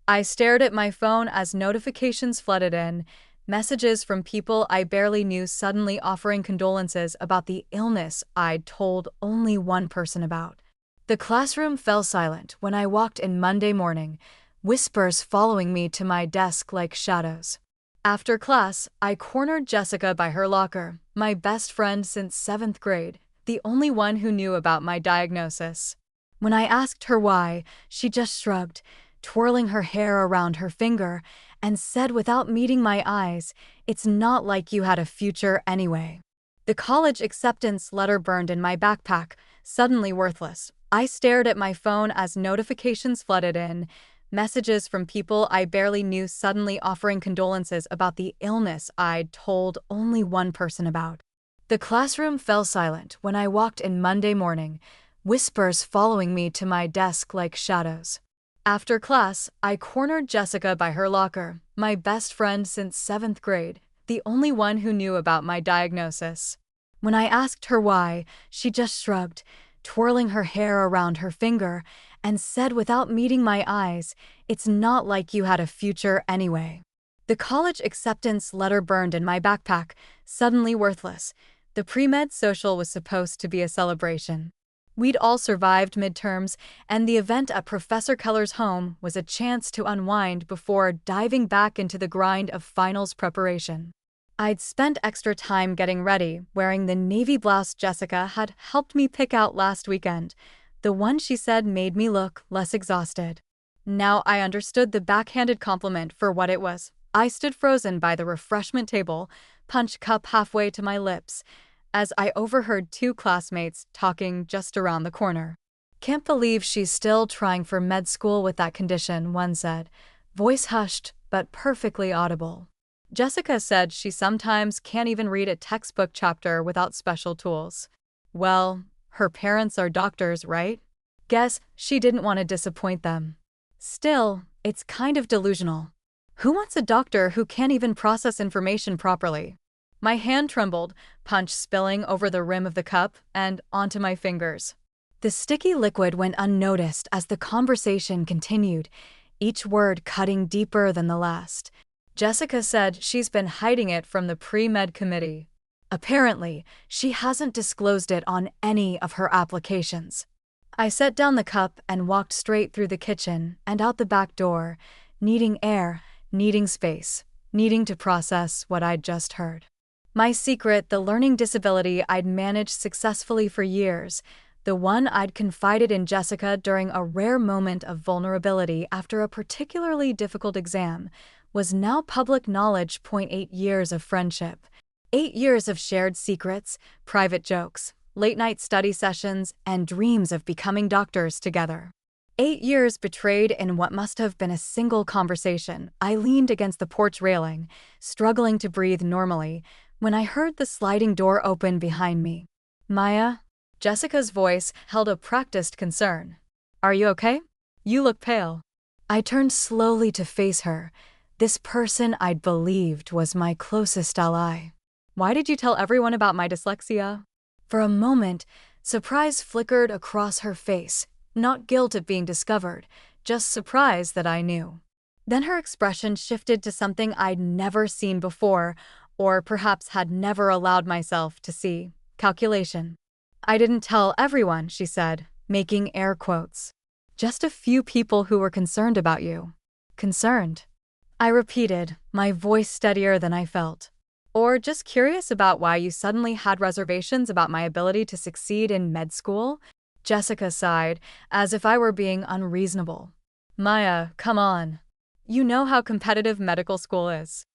I stared at my phone as notifications flooded in, messages from people I barely knew suddenly offering condolences about the illness I'd told only one person about. The classroom fell silent when I walked in Monday morning, whispers following me to my desk like shadows. After class, I cornered Jessica by her locker, my best friend since 7th grade, the only one who knew about my diagnosis. When I asked her why, she just shrugged, twirling her hair around her finger, and said without meeting my eyes, "It's not like you had a future anyway." The college acceptance letter burned in my backpack, suddenly worthless. I stared at my phone as notifications flooded in, messages from people I barely knew suddenly offering condolences about the illness I'd told only one person about. The classroom fell silent when I walked in Monday morning, whispers following me to my desk like shadows. After class, I cornered Jessica by her locker, my best friend since 7th grade, the only one who knew about my diagnosis. When I asked her why, she just shrugged, twirling her hair around her finger, and said without meeting my eyes, "It's not like you had a future anyway." The college acceptance letter burned in my backpack, suddenly worthless. The pre-med social was supposed to be a celebration. We'd all survived midterms, and the event at Professor Keller's home was a chance to unwind before diving back into the grind of finals preparation. I'd spent extra time getting ready, wearing the navy blouse Jessica had helped me pick out last weekend, the one she said made me look less exhausted. Now I understood the backhanded compliment for what it was. I stood frozen by the refreshment table, punch cup halfway to my lips, as I overheard two classmates talking just around the corner. "Can't believe she's still trying for med school with that condition," one said, voice hushed but perfectly audible. Jessica said she sometimes can't even read a textbook chapter without special tools. Well, her parents are doctors, right? Guess she didn't want to disappoint them. Still, it's kind of delusional. Who wants a doctor who can't even process information properly? My hand trembled, punch spilling over the rim of the cup and onto my fingers. The sticky liquid went unnoticed as the conversation continued, each word cutting deeper than the last. Jessica said she's been hiding it from the pre-med committee. Apparently, she hasn't disclosed it on any of her applications. I set down the cup and walked straight through the kitchen and out the back door, needing air, needing space, needing to process what I'd just heard. My secret, the learning disability I'd managed successfully for years, the one I'd confided in Jessica during a rare moment of vulnerability after a particularly difficult exam, was now public knowledge. 8 years of friendship. 8 years of shared secrets, private jokes, late-night study sessions, and dreams of becoming doctors together. 8 years betrayed in what must have been a single conversation. I leaned against the porch railing, struggling to breathe normally, when I heard the sliding door open behind me. "Maya?" Jessica's voice held a practiced concern. "Are you okay? You look pale." I turned slowly to face her, this person I'd believed was my closest ally. "Why did you tell everyone about my dyslexia?" For a moment, surprise flickered across her face, not guilt at being discovered, just surprise that I knew. Then her expression shifted to something I'd never seen before, or perhaps had never allowed myself to see: calculation. "I didn't tell everyone," she said, making air quotes. "Just a few people who were concerned about you." "Concerned?" I repeated, my voice steadier than I felt. "Or just curious about why you suddenly had reservations about my ability to succeed in med school?" Jessica sighed, as if I were being unreasonable. "Maya, come on. You know how competitive medical school is."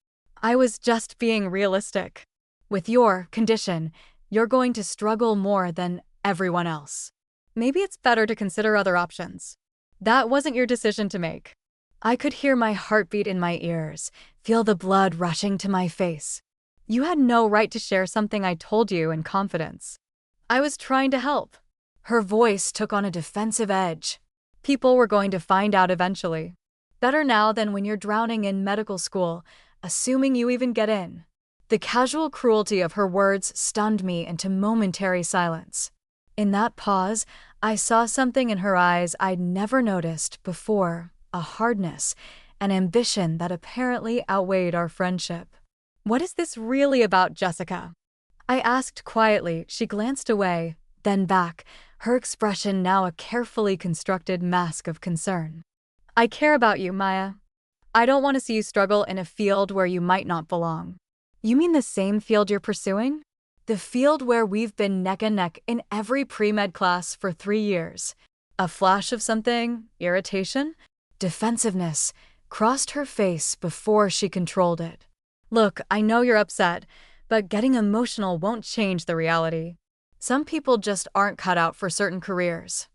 I was just being realistic. "With your condition, you're going to struggle more than everyone else. Maybe it's better to consider other options. That wasn't your decision to make." I could hear my heartbeat in my ears, feel the blood rushing to my face. "You had no right to share something I told you in confidence." I was trying to help. Her voice took on a defensive edge. "People were going to find out eventually. Better now than when you're drowning in medical school, assuming you even get in." The casual cruelty of her words stunned me into momentary silence. In that pause, I saw something in her eyes I'd never noticed before, a hardness, an ambition that apparently outweighed our friendship. "What is this really about, Jessica?" I asked quietly. She glanced away, then back, her expression now a carefully constructed mask of concern. "I care about you, Maya. I don't want to see you struggle in a field where you might not belong." "You mean the same field you're pursuing? The field where we've been neck and neck in every pre-med class for 3 years." A flash of something, irritation, defensiveness, crossed her face before she controlled it. "Look, I know you're upset, but getting emotional won't change the reality. Some people just aren't cut out for certain careers."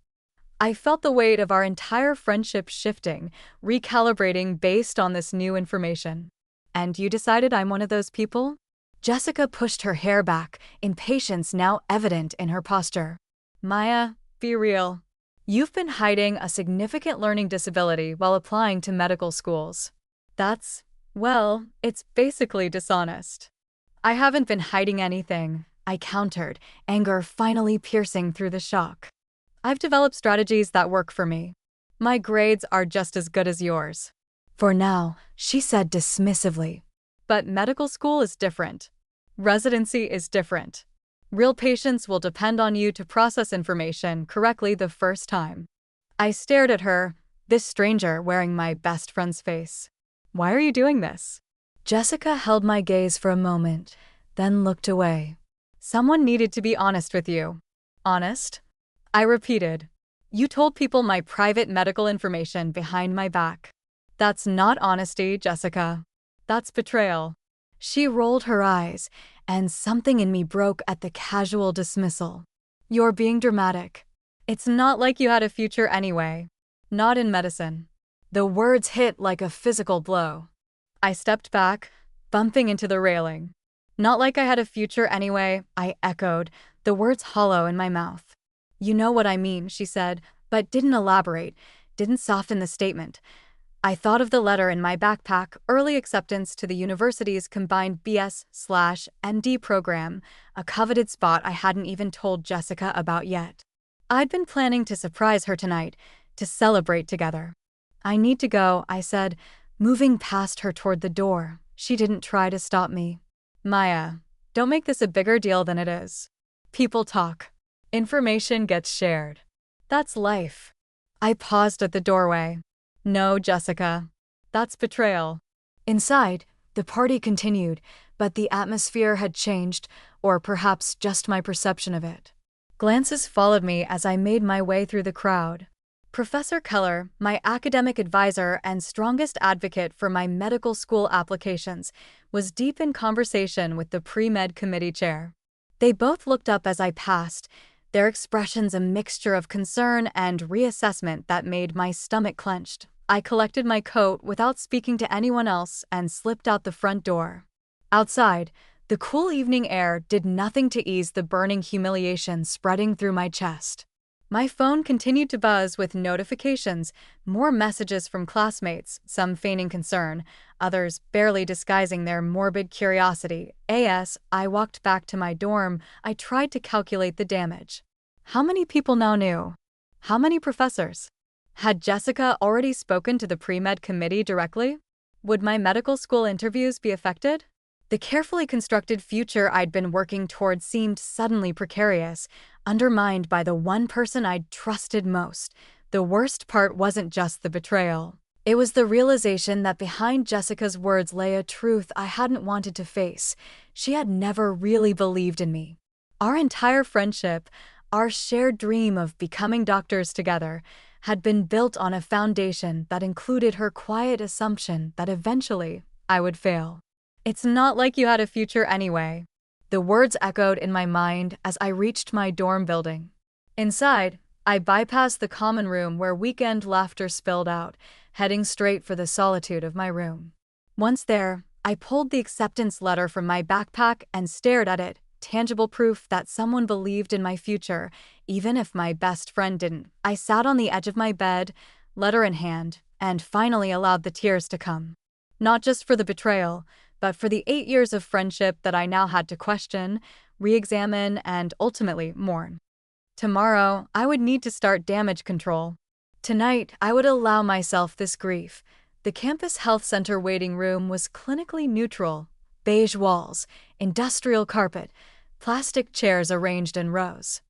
I felt the weight of our entire friendship shifting, recalibrating based on this new information. "And you decided I'm one of those people?" Jessica pushed her hair back, impatience now evident in her posture. "Maya, be real. You've been hiding a significant learning disability while applying to medical schools. Well, it's basically dishonest." "I haven't been hiding anything," I countered, anger finally piercing through the shock. "I've developed strategies that work for me. My grades are just as good as yours." "For now," she said dismissively. "But medical school is different. Residency is different. Real patients will depend on you to process information correctly the first time." I stared at her, this stranger wearing my best friend's face. "Why are you doing this?" Jessica held my gaze for a moment, then looked away. "Someone needed to be honest with you." "Honest?" I repeated. "You told people my private medical information behind my back." "That's not honesty, Jessica. That's betrayal." She rolled her eyes, and something in me broke at the casual dismissal. "You're being dramatic. It's not like you had a future anyway. Not in medicine." The words hit like a physical blow. I stepped back, bumping into the railing. "Not like I had a future anyway," I echoed, the words hollow in my mouth. "You know what I mean," she said, but didn't elaborate, didn't soften the statement. I thought of the letter in my backpack, early acceptance to the university's combined BS/MD program, a coveted spot I hadn't even told Jessica about yet. I'd been planning to surprise her tonight, to celebrate together. "I need to go," I said, moving past her toward the door. She didn't try to stop me. "Maya, don't make this a bigger deal than it is. People talk. Information gets shared. That's life." I paused at the doorway. "No, Jessica. That's betrayal." Inside, the party continued, but the atmosphere had changed, or perhaps just my perception of it. Glances followed me as I made my way through the crowd. Professor Keller, my academic advisor and strongest advocate for my medical school applications, was deep in conversation with the pre-med committee chair. They both looked up as I passed, their expressions a mixture of concern and reassessment that made my stomach clenched. I collected my coat without speaking to anyone else and slipped out the front door. Outside, the cool evening air did nothing to ease the burning humiliation spreading through my chest. My phone continued to buzz with notifications, more messages from classmates, some feigning concern, others barely disguising their morbid curiosity. As I walked back to my dorm, I tried to calculate the damage. How many people now knew? How many professors? Had Jessica already spoken to the pre-med committee directly? Would my medical school interviews be affected? The carefully constructed future I'd been working toward seemed suddenly precarious, undermined by the one person I'd trusted most. The worst part wasn't just the betrayal. It was the realization that behind Jessica's words lay a truth I hadn't wanted to face. She had never really believed in me. Our entire friendship, our shared dream of becoming doctors together, had been built on a foundation that included her quiet assumption that eventually I would fail. "It's not like you had a future anyway." The words echoed in my mind as I reached my dorm building. Inside, I bypassed the common room where weekend laughter spilled out, heading straight for the solitude of my room. Once there, I pulled the acceptance letter from my backpack and stared at it, tangible proof that someone believed in my future, even if my best friend didn't. I sat on the edge of my bed, letter in hand, and finally allowed the tears to come. Not just for the betrayal, but for the 8 years of friendship that I now had to question, re-examine, and ultimately mourn. Tomorrow, I would need to start damage control. Tonight, I would allow myself this grief. The campus health center waiting room was clinically neutral: beige walls, industrial carpet, plastic chairs arranged in rows.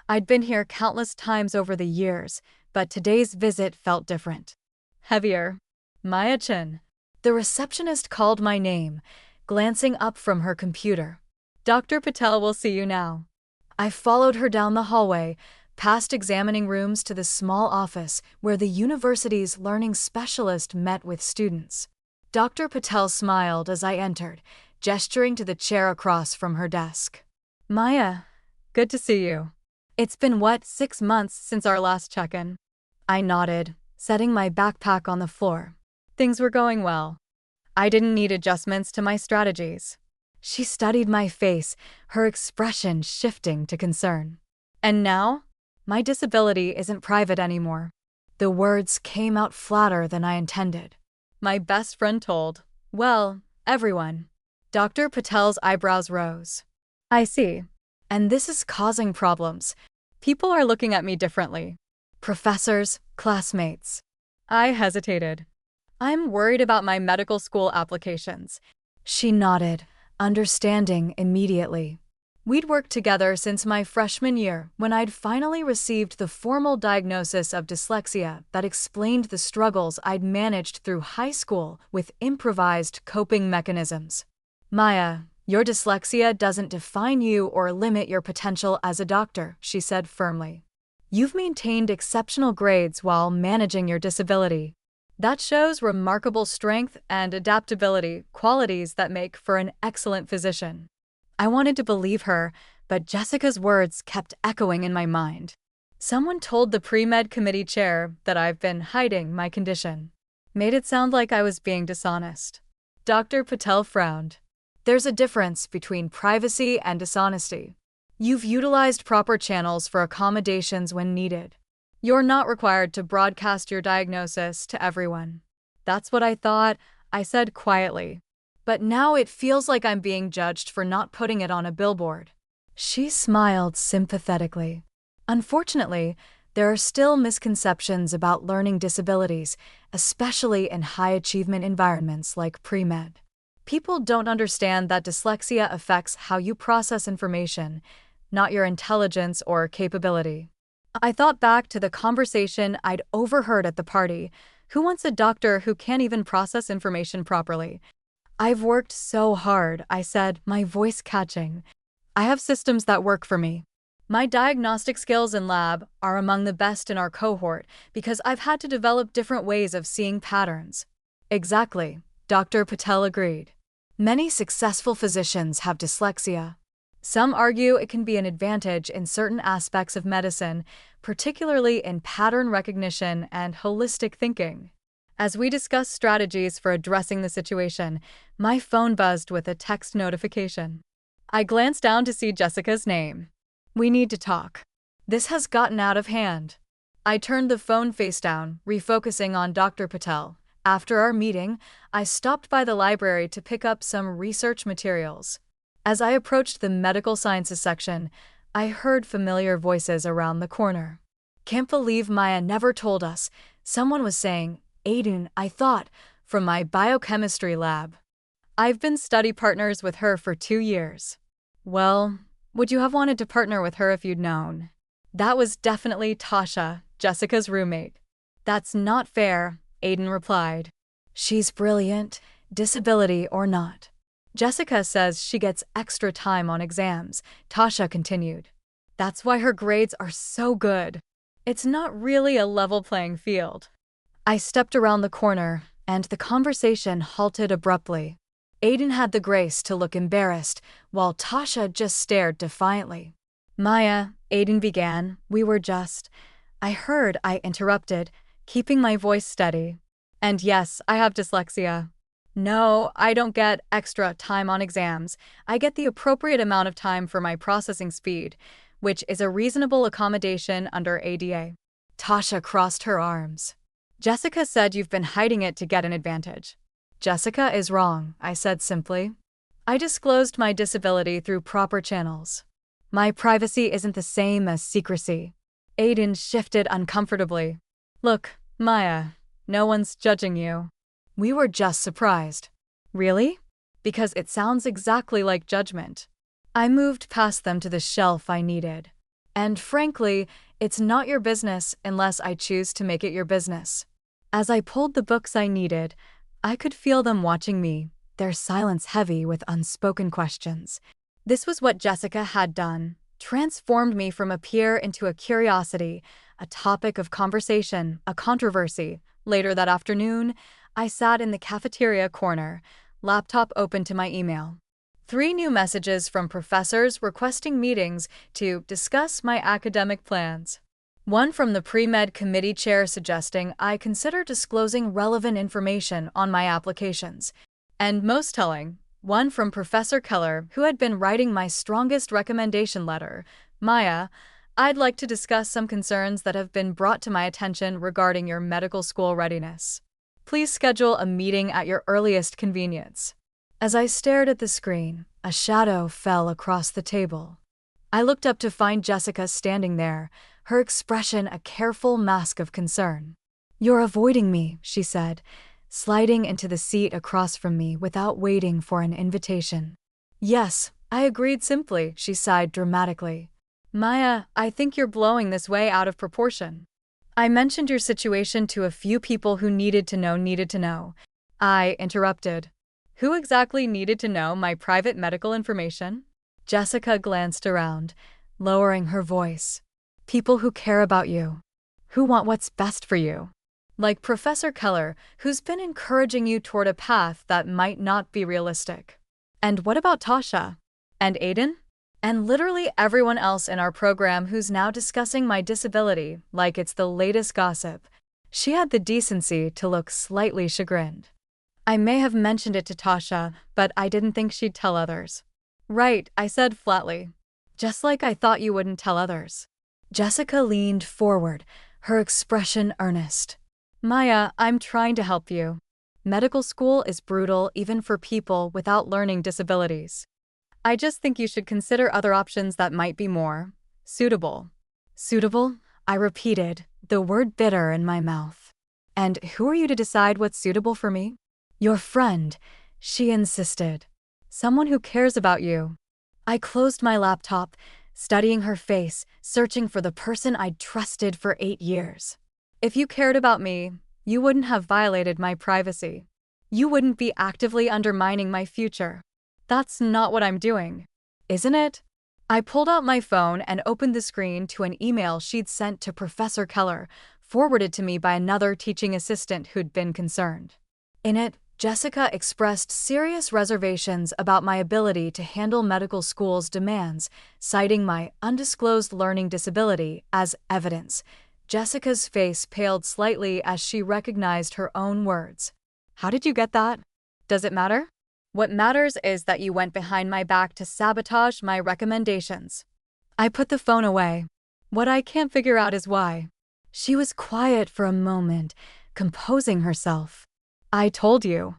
I'd been here countless times over the years, but today's visit felt different. Heavier. Maya Chin. The receptionist called my name, glancing up from her computer. Dr. Patel will see you now. I followed her down the hallway, past examining rooms to the small office where the university's learning specialist met with students. Dr. Patel smiled as I entered, gesturing to the chair across from her desk. Maya, good to see you. It's been 6 months since our last check-in? I nodded, setting my backpack on the floor. Things were going well. I didn't need adjustments to my strategies. She studied my face, her expression shifting to concern. And now? My disability isn't private anymore. The words came out flatter than I intended. My best friend told, well, everyone. Dr. Patel's eyebrows rose. I see. And this is causing problems. People are looking at me differently. Professors, classmates. I hesitated. I'm worried about my medical school applications. She nodded, understanding immediately. We'd worked together since my freshman year, when I'd finally received the formal diagnosis of dyslexia that explained the struggles I'd managed through high school with improvised coping mechanisms. Maya, your dyslexia doesn't define you or limit your potential as a doctor, she said firmly. You've maintained exceptional grades while managing your disability. That shows remarkable strength and adaptability, qualities that make for an excellent physician. I wanted to believe her, but Jessica's words kept echoing in my mind. Someone told the pre-med committee chair that I've been hiding my condition. Made it sound like I was being dishonest. Dr. Patel frowned. There's a difference between privacy and dishonesty. You've utilized proper channels for accommodations when needed. You're not required to broadcast your diagnosis to everyone. That's what I thought, I said quietly. But now it feels like I'm being judged for not putting it on a billboard. She smiled sympathetically. Unfortunately, there are still misconceptions about learning disabilities, especially in high-achievement environments like pre-med. People don't understand that dyslexia affects how you process information, not your intelligence or capability. I thought back to the conversation I'd overheard at the party. Who wants a doctor who can't even process information properly? I've worked so hard, I said, my voice catching. I have systems that work for me. My diagnostic skills in lab are among the best in our cohort because I've had to develop different ways of seeing patterns. Exactly, Dr. Patel agreed. Many successful physicians have dyslexia. Some argue it can be an advantage in certain aspects of medicine, particularly in pattern recognition and holistic thinking. As we discussed strategies for addressing the situation, my phone buzzed with a text notification. I glanced down to see Jessica's name. We need to talk. This has gotten out of hand. I turned the phone face down, refocusing on Dr. Patel. After our meeting, I stopped by the library to pick up some research materials. As I approached the medical sciences section, I heard familiar voices around the corner. Can't believe Maya never told us, someone was saying. Aiden, I thought, from my biochemistry lab. I've been study partners with her for 2 years. Well, would you have wanted to partner with her if you'd known? That was definitely Tasha, Jessica's roommate. That's not fair, Aiden replied. She's brilliant, disability or not. Jessica says she gets extra time on exams, Tasha continued. That's why her grades are so good. It's not really a level playing field. I stepped around the corner, and the conversation halted abruptly. Aiden had the grace to look embarrassed, while Tasha just stared defiantly. Maya, Aiden began, I interrupted, keeping my voice steady. And yes, I have dyslexia. No, I don't get extra time on exams. I get the appropriate amount of time for my processing speed, which is a reasonable accommodation under ADA. Tasha crossed her arms. Jessica said you've been hiding it to get an advantage. Jessica is wrong, I said simply. I disclosed my disability through proper channels. My privacy isn't the same as secrecy. Aiden shifted uncomfortably. Look, Maya, no one's judging you. We were just surprised. Really? Because it sounds exactly like judgment. I moved past them to the shelf I needed. And frankly, it's not your business unless I choose to make it your business. As I pulled the books I needed, I could feel them watching me, their silence heavy with unspoken questions. This was what Jessica had done, transformed me from a peer into a curiosity, a topic of conversation, a controversy. Later that afternoon, I sat in the cafeteria corner, laptop open to my email. 3 new messages from professors requesting meetings to discuss my academic plans. One from the pre-med committee chair suggesting I consider disclosing relevant information on my applications. And most telling, one from Professor Keller, who had been writing my strongest recommendation letter. Maya, I'd like to discuss some concerns that have been brought to my attention regarding your medical school readiness. Please schedule a meeting at your earliest convenience. As I stared at the screen, a shadow fell across the table. I looked up to find Jessica standing there, her expression a careful mask of concern. "You're avoiding me," she said, sliding into the seat across from me without waiting for an invitation. "Yes," I agreed simply, she sighed dramatically. "Maya, I think you're blowing this way out of proportion. I mentioned your situation to a few people who needed to know. I interrupted. Who exactly needed to know my private medical information? Jessica glanced around, lowering her voice. People who care about you. Who want what's best for you. Like Professor Keller, who's been encouraging you toward a path that might not be realistic. And what about Tasha? And Aiden? And literally everyone else in our program who's now discussing my disability like it's the latest gossip." She had the decency to look slightly chagrined. "I may have mentioned it to Tasha, but I didn't think she'd tell others." "Right," I said flatly. "Just like I thought you wouldn't tell others." Jessica leaned forward, her expression earnest. "Maya, I'm trying to help you. Medical school is brutal even for people without learning disabilities. I just think you should consider other options that might be more suitable." "Suitable?" I repeated, the word bitter in my mouth. "And who are you to decide what's suitable for me?" "Your friend," she insisted. "Someone who cares about you." I closed my laptop, studying her face, searching for the person I'd trusted for 8 years. "If you cared about me, you wouldn't have violated my privacy. You wouldn't be actively undermining my future. That's not what I'm doing. Isn't it?" I pulled out my phone and opened the screen to an email she'd sent to Professor Keller, forwarded to me by another teaching assistant who'd been concerned. In it, Jessica expressed serious reservations about my ability to handle medical school's demands, citing my undisclosed learning disability as evidence. Jessica's face paled slightly as she recognized her own words. "How did you get that? Does it matter? What matters is that you went behind my back to sabotage my recommendations." I put the phone away. "What I can't figure out is why." She was quiet for a moment, composing herself. "I told you.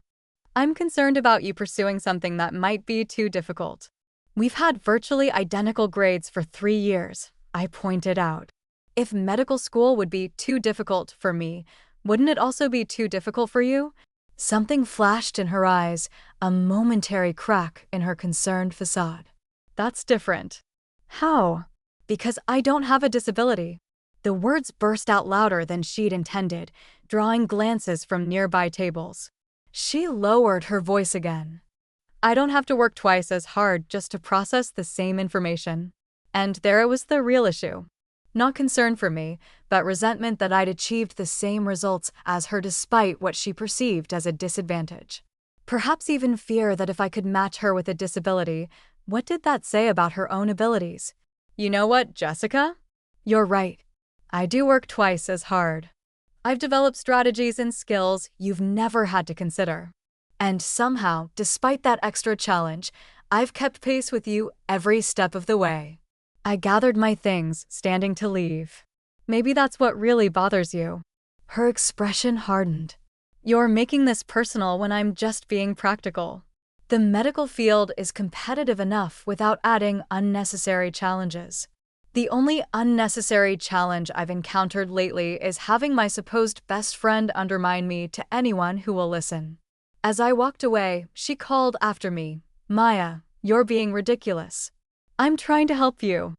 I'm concerned about you pursuing something that might be too difficult. We've had virtually identical grades for 3 years," I pointed out. "If medical school would be too difficult for me, wouldn't it also be too difficult for you?" Something flashed in her eyes, a momentary crack in her concerned facade. "That's different." "How?" "Because I don't have a disability." The words burst out louder than she'd intended, drawing glances from nearby tables. She lowered her voice again. "I don't have to work twice as hard just to process the same information." And there it was, the real issue. Not concern for me, but resentment that I'd achieved the same results as her despite what she perceived as a disadvantage. Perhaps even fear that if I could match her with a disability, what did that say about her own abilities? "You know what, Jessica? You're right. I do work twice as hard. I've developed strategies and skills you've never had to consider. And somehow, despite that extra challenge, I've kept pace with you every step of the way." I gathered my things, standing to leave. "Maybe that's what really bothers you." Her expression hardened. "You're making this personal when I'm just being practical. The medical field is competitive enough without adding unnecessary challenges." The only unnecessary challenge I've encountered lately is having my supposed best friend undermine me to anyone who will listen. As I walked away, she called after me, "Maya, you're being ridiculous. I'm trying to help you."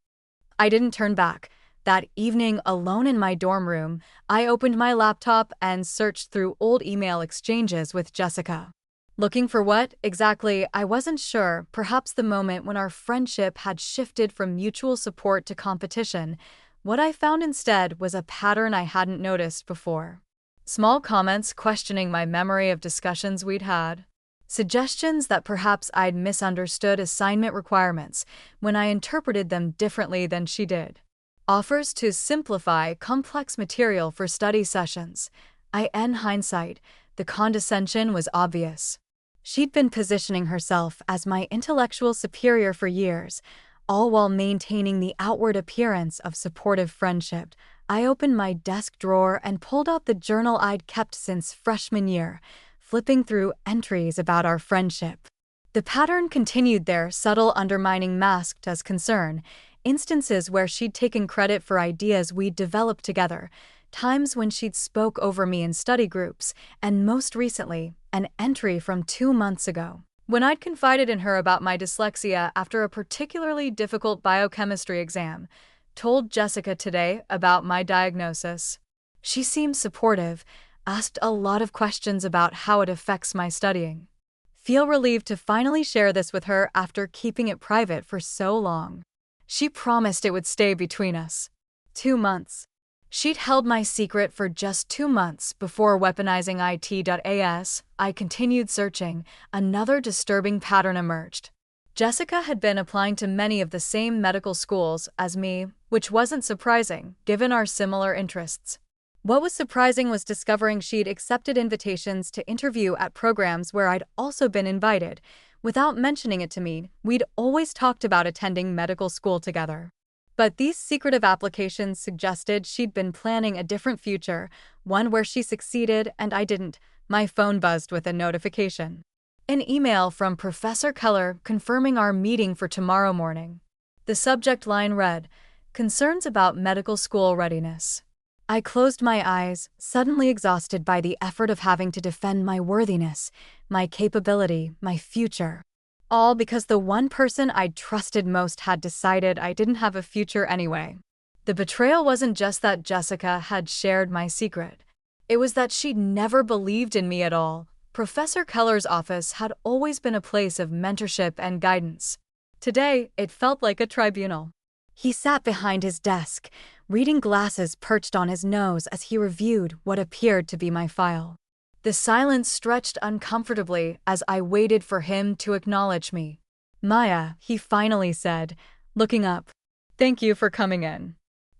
I didn't turn back. That evening, alone in my dorm room, I opened my laptop and searched through old email exchanges with Jessica. Looking for what, exactly, I wasn't sure. Perhaps the moment when our friendship had shifted from mutual support to competition. What I found instead was a pattern I hadn't noticed before. Small comments questioning my memory of discussions we'd had. Suggestions that perhaps I'd misunderstood assignment requirements when I interpreted them differently than she did. Offers to simplify complex material for study sessions. In hindsight, the condescension was obvious. She'd been positioning herself as my intellectual superior for years, all while maintaining the outward appearance of supportive friendship. I opened my desk drawer and pulled out the journal I'd kept since freshman year, flipping through entries about our friendship. The pattern continued there, subtle undermining masked as concern, instances where she'd taken credit for ideas we'd developed together, times when she'd spoke over me in study groups, and most recently, an entry from 2 months ago, when I'd confided in her about my dyslexia after a particularly difficult biochemistry exam. Told Jessica today about my diagnosis. She seemed supportive, asked a lot of questions about how it affects my studying. Feel relieved to finally share this with her after keeping it private for so long. She promised it would stay between us. 2 months. She'd held my secret for just 2 months before weaponizing it.as. I continued searching. Another disturbing pattern emerged. Jessica had been applying to many of the same medical schools as me, which wasn't surprising, given our similar interests. What was surprising was discovering she'd accepted invitations to interview at programs where I'd also been invited. Without mentioning it to me, we'd always talked about attending medical school together. But these secretive applications suggested she'd been planning a different future, one where she succeeded and I didn't. My phone buzzed with a notification. An email from Professor Keller confirming our meeting for tomorrow morning. The subject line read, "Concerns about medical school readiness." I closed my eyes, suddenly exhausted by the effort of having to defend my worthiness, my capability, my future. All because the one person I'd trusted most had decided I didn't have a future anyway. The betrayal wasn't just that Jessica had shared my secret. It was that she'd never believed in me at all. Professor Keller's office had always been a place of mentorship and guidance. Today, it felt like a tribunal. He sat behind his desk, reading glasses perched on his nose as he reviewed what appeared to be my file. The silence stretched uncomfortably as I waited for him to acknowledge me. "Maya," he finally said, looking up. "Thank you for coming in."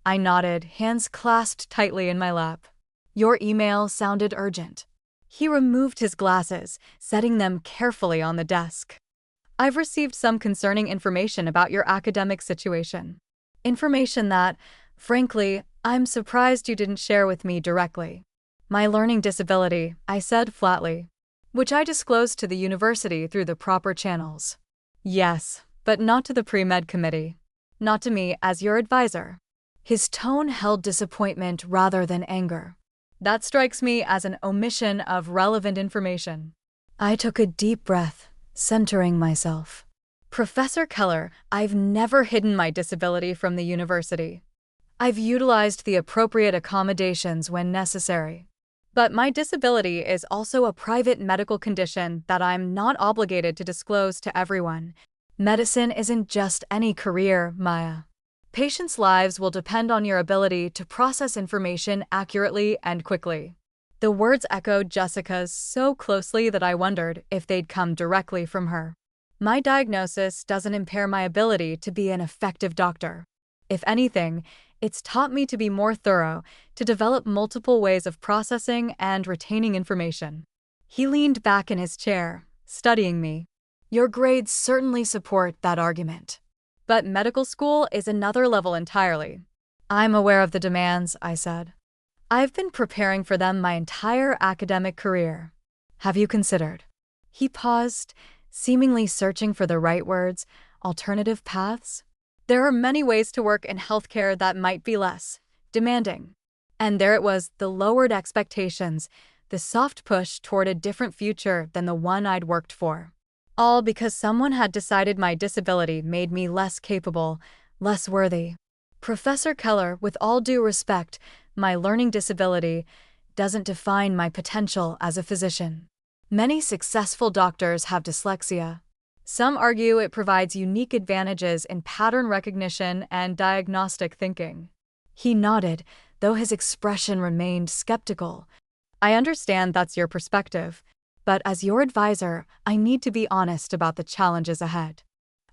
I nodded, hands clasped tightly in my lap. "Your email sounded urgent." He removed his glasses, setting them carefully on the desk. "I've received some concerning information about your academic situation. Information that, frankly, I'm surprised you didn't share with me directly." "My learning disability," I said flatly. "Which I disclosed to the university through the proper channels." "Yes, but not to the pre-med committee. Not to me as your advisor." His tone held disappointment rather than anger. "That strikes me as an omission of relevant information." I took a deep breath, centering myself. "Professor Keller, I've never hidden my disability from the university. I've utilized the appropriate accommodations when necessary. But my disability is also a private medical condition that I'm not obligated to disclose to everyone. Medicine isn't just any career, Maya. Patients' lives will depend on your ability to process information accurately and quickly." The words echoed Jessica's so closely that I wondered if they'd come directly from her. "My diagnosis doesn't impair my ability to be an effective doctor. If anything, it's taught me to be more thorough, to develop multiple ways of processing and retaining information." He leaned back in his chair, studying me. "Your grades certainly support that argument. But medical school is another level entirely." "I'm aware of the demands," I said. "I've been preparing for them my entire academic career. Have you considered?" He paused, seemingly searching for the right words. "Alternative paths?" There are many ways to work in healthcare that might be less demanding. And there it was, the lowered expectations, the soft push toward a different future than the one I'd worked for. All because someone had decided my disability made me less capable, less worthy. Professor Keller, with all due respect, my learning disability doesn't define my potential as a physician. Many successful doctors have dyslexia. Some argue it provides unique advantages in pattern recognition and diagnostic thinking. He nodded, though his expression remained skeptical. I understand that's your perspective, but as your advisor, I need to be honest about the challenges ahead.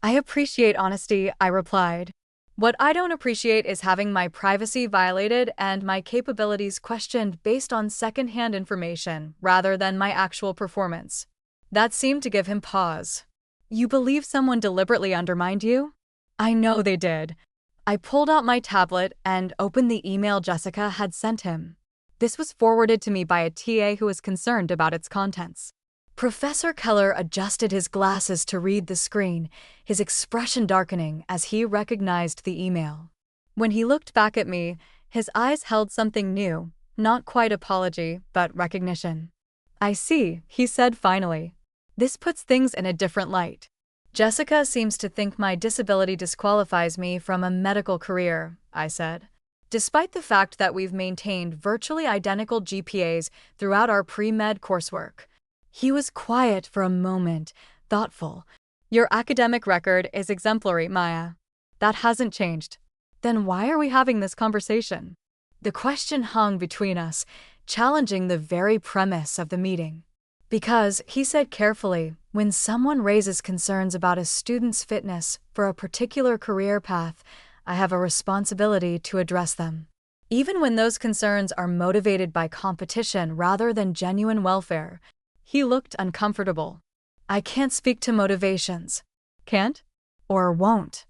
I appreciate honesty, I replied. What I don't appreciate is having my privacy violated and my capabilities questioned based on secondhand information rather than my actual performance. That seemed to give him pause. You believe someone deliberately undermined you? I know they did. I pulled out my tablet and opened the email Jessica had sent him. This was forwarded to me by a TA who was concerned about its contents. Professor Keller adjusted his glasses to read the screen, his expression darkening as he recognized the email. When he looked back at me, his eyes held something new, not quite apology, but recognition. I see, he said finally. This puts things in a different light. Jessica seems to think my disability disqualifies me from a medical career, I said. Despite the fact that we've maintained virtually identical GPAs throughout our pre-med coursework. He was quiet for a moment, thoughtful. Your academic record is exemplary, Maya. That hasn't changed. Then why are we having this conversation? The question hung between us, challenging the very premise of the meeting. Because, he said carefully, when someone raises concerns about a student's fitness for a particular career path, I have a responsibility to address them. Even when those concerns are motivated by competition rather than genuine welfare. He looked uncomfortable. I can't speak to motivations. Can't? Or won't?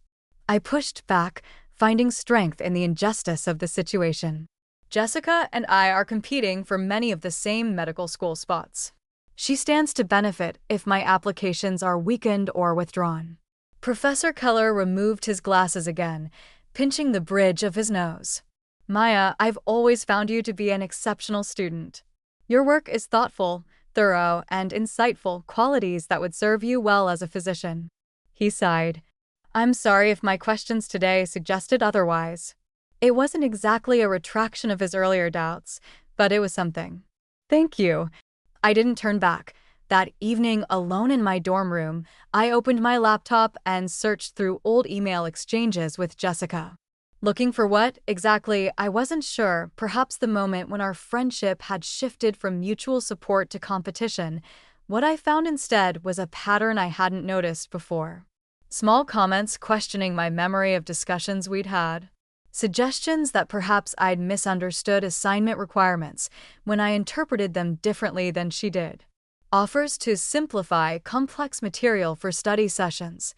I pushed back, finding strength in the injustice of the situation. Jessica and I are competing for many of the same medical school spots. She stands to benefit if my applications are weakened or withdrawn. Professor Keller removed his glasses again, pinching the bridge of his nose. Maya, I've always found you to be an exceptional student. Your work is thoughtful, thorough, and insightful, qualities that would serve you well as a physician. He sighed. I'm sorry if my questions today suggested otherwise. It wasn't exactly a retraction of his earlier doubts, but it was something. Thank you. I didn't turn back. That evening, alone in my dorm room, I opened my laptop and searched through old email exchanges with Jessica. Looking for what, exactly, I wasn't sure, perhaps the moment when our friendship had shifted from mutual support to competition. What I found instead was a pattern I hadn't noticed before. Small comments questioning my memory of discussions we'd had. Suggestions that perhaps I'd misunderstood assignment requirements when I interpreted them differently than she did. Offers to simplify complex material for study sessions.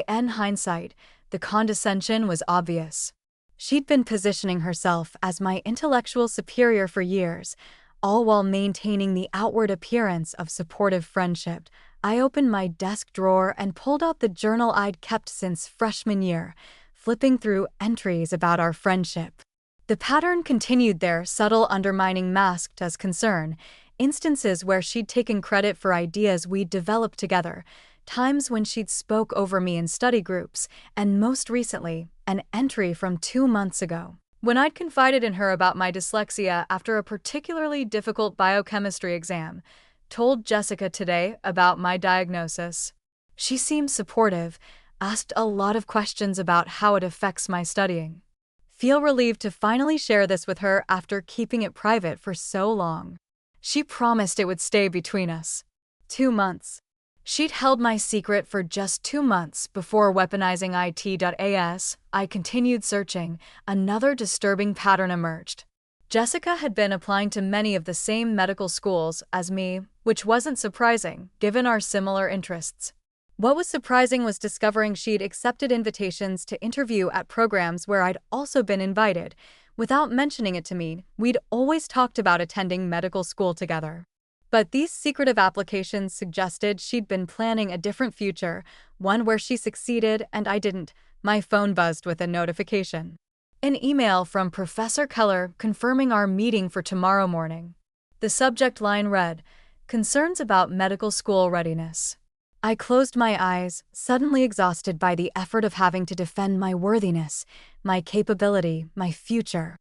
In hindsight, the condescension was obvious. She'd been positioning herself as my intellectual superior for years, all while maintaining the outward appearance of supportive friendship. I opened my desk drawer and pulled out the journal I'd kept since freshman year, flipping through entries about our friendship. The pattern continued there, subtle undermining masked as concern, instances where she'd taken credit for ideas we'd developed together, times when she'd spoke over me in study groups, and most recently, an entry from 2 months ago, when I'd confided in her about my dyslexia after a particularly difficult biochemistry exam, told Jessica today about my diagnosis. She seemed supportive, asked a lot of questions about how it affects my studying. Feel relieved to finally share this with her after keeping it private for so long. She promised it would stay between us. 2 months. She'd held my secret for just 2 months before weaponizing it.as. I continued searching. Another disturbing pattern emerged. Jessica had been applying to many of the same medical schools as me, which wasn't surprising, given our similar interests. What was surprising was discovering she'd accepted invitations to interview at programs where I'd also been invited. Without mentioning it to me, we'd always talked about attending medical school together. But these secretive applications suggested she'd been planning a different future, one where she succeeded and I didn't. My phone buzzed with a notification. An email from Professor Keller confirming our meeting for tomorrow morning. The subject line read, "Concerns about medical school readiness." I closed my eyes, suddenly exhausted by the effort of having to defend my worthiness, my capability, my future.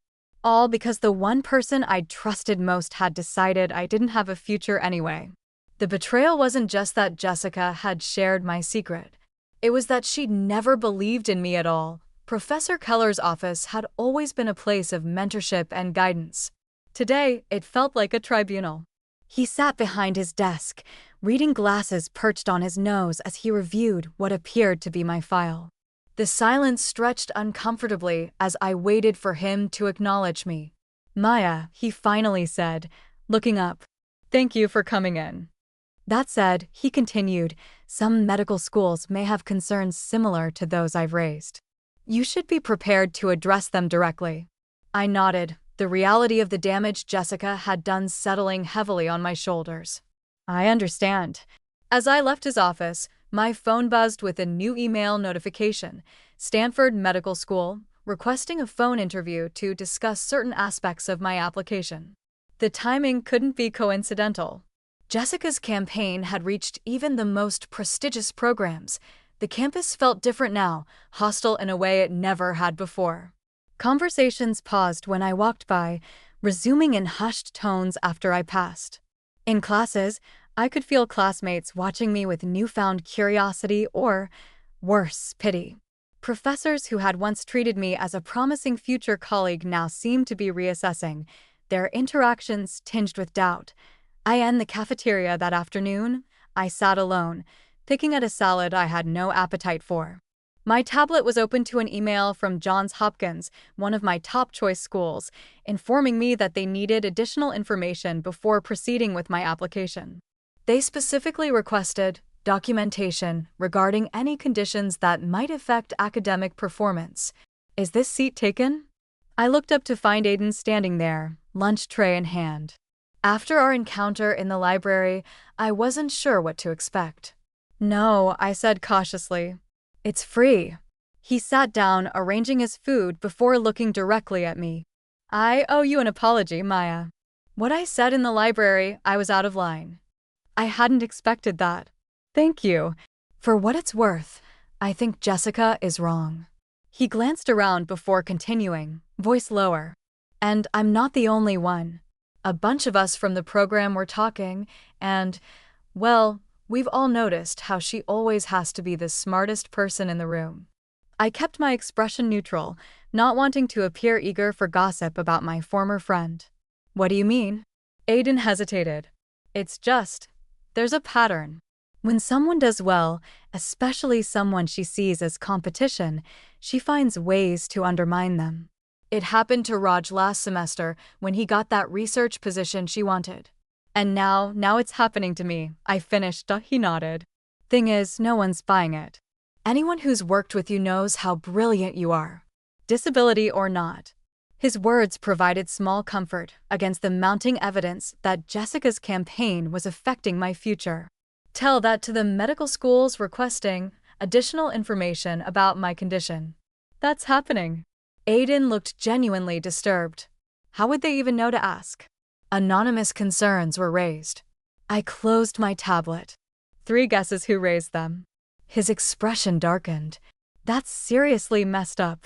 All because the one person I'd trusted most had decided I didn't have a future anyway. The betrayal wasn't just that Jessica had shared my secret. It was that she'd never believed in me at all. Professor Keller's office had always been a place of mentorship and guidance. Today, it felt like a tribunal. He sat behind his desk, reading glasses perched on his nose as he reviewed what appeared to be my file. The silence stretched uncomfortably as I waited for him to acknowledge me. "Maya," he finally said, looking up. "Thank you for coming in." That said, he continued, "Some medical schools may have concerns similar to those I've raised. You should be prepared to address them directly." I nodded, the reality of the damage Jessica had done settling heavily on my shoulders. "I understand." As I left his office, my phone buzzed with a new email notification. Stanford Medical School, requesting a phone interview to discuss certain aspects of my application. The timing couldn't be coincidental. Jessica's campaign had reached even the most prestigious programs. The campus felt different now, hostile in a way it never had before. Conversations paused when I walked by, resuming in hushed tones after I passed. In classes, I could feel classmates watching me with newfound curiosity or, worse, pity. Professors who had once treated me as a promising future colleague now seemed to be reassessing, their interactions tinged with doubt. In the cafeteria that afternoon, I sat alone, picking at a salad I had no appetite for. My tablet was open to an email from Johns Hopkins, one of my top choice schools, informing me that they needed additional information before proceeding with my application. They specifically requested documentation regarding any conditions that might affect academic performance. "Is this seat taken?" I looked up to find Aiden standing there, lunch tray in hand. After our encounter in the library, I wasn't sure what to expect. "No," I said cautiously. "It's free." He sat down, arranging his food before looking directly at me. "I owe you an apology, Maya." What I said in the library, I was out of line. I hadn't expected that. "Thank you. For what it's worth, I think Jessica is wrong." He glanced around before continuing, voice lower. "And I'm not the only one. A bunch of us from the program were talking, and, well, we've all noticed how she always has to be the smartest person in the room." I kept my expression neutral, not wanting to appear eager for gossip about my former friend. "What do you mean?" Aiden hesitated. "It's just, there's a pattern. When someone does well, especially someone she sees as competition, she finds ways to undermine them. It happened to Raj last semester when he got that research position she wanted. And now it's happening to me," I finished. He nodded. "Thing is, no one's buying it. Anyone who's worked with you knows how brilliant you are, disability or not." His words provided small comfort against the mounting evidence that Jessica's campaign was affecting my future. "Tell that to the medical schools requesting additional information about my condition." "That's happening." Aiden looked genuinely disturbed. How would they even know to ask? Anonymous concerns were raised. I closed my tablet. 3 guesses who raised them. His expression darkened. "That's seriously messed up.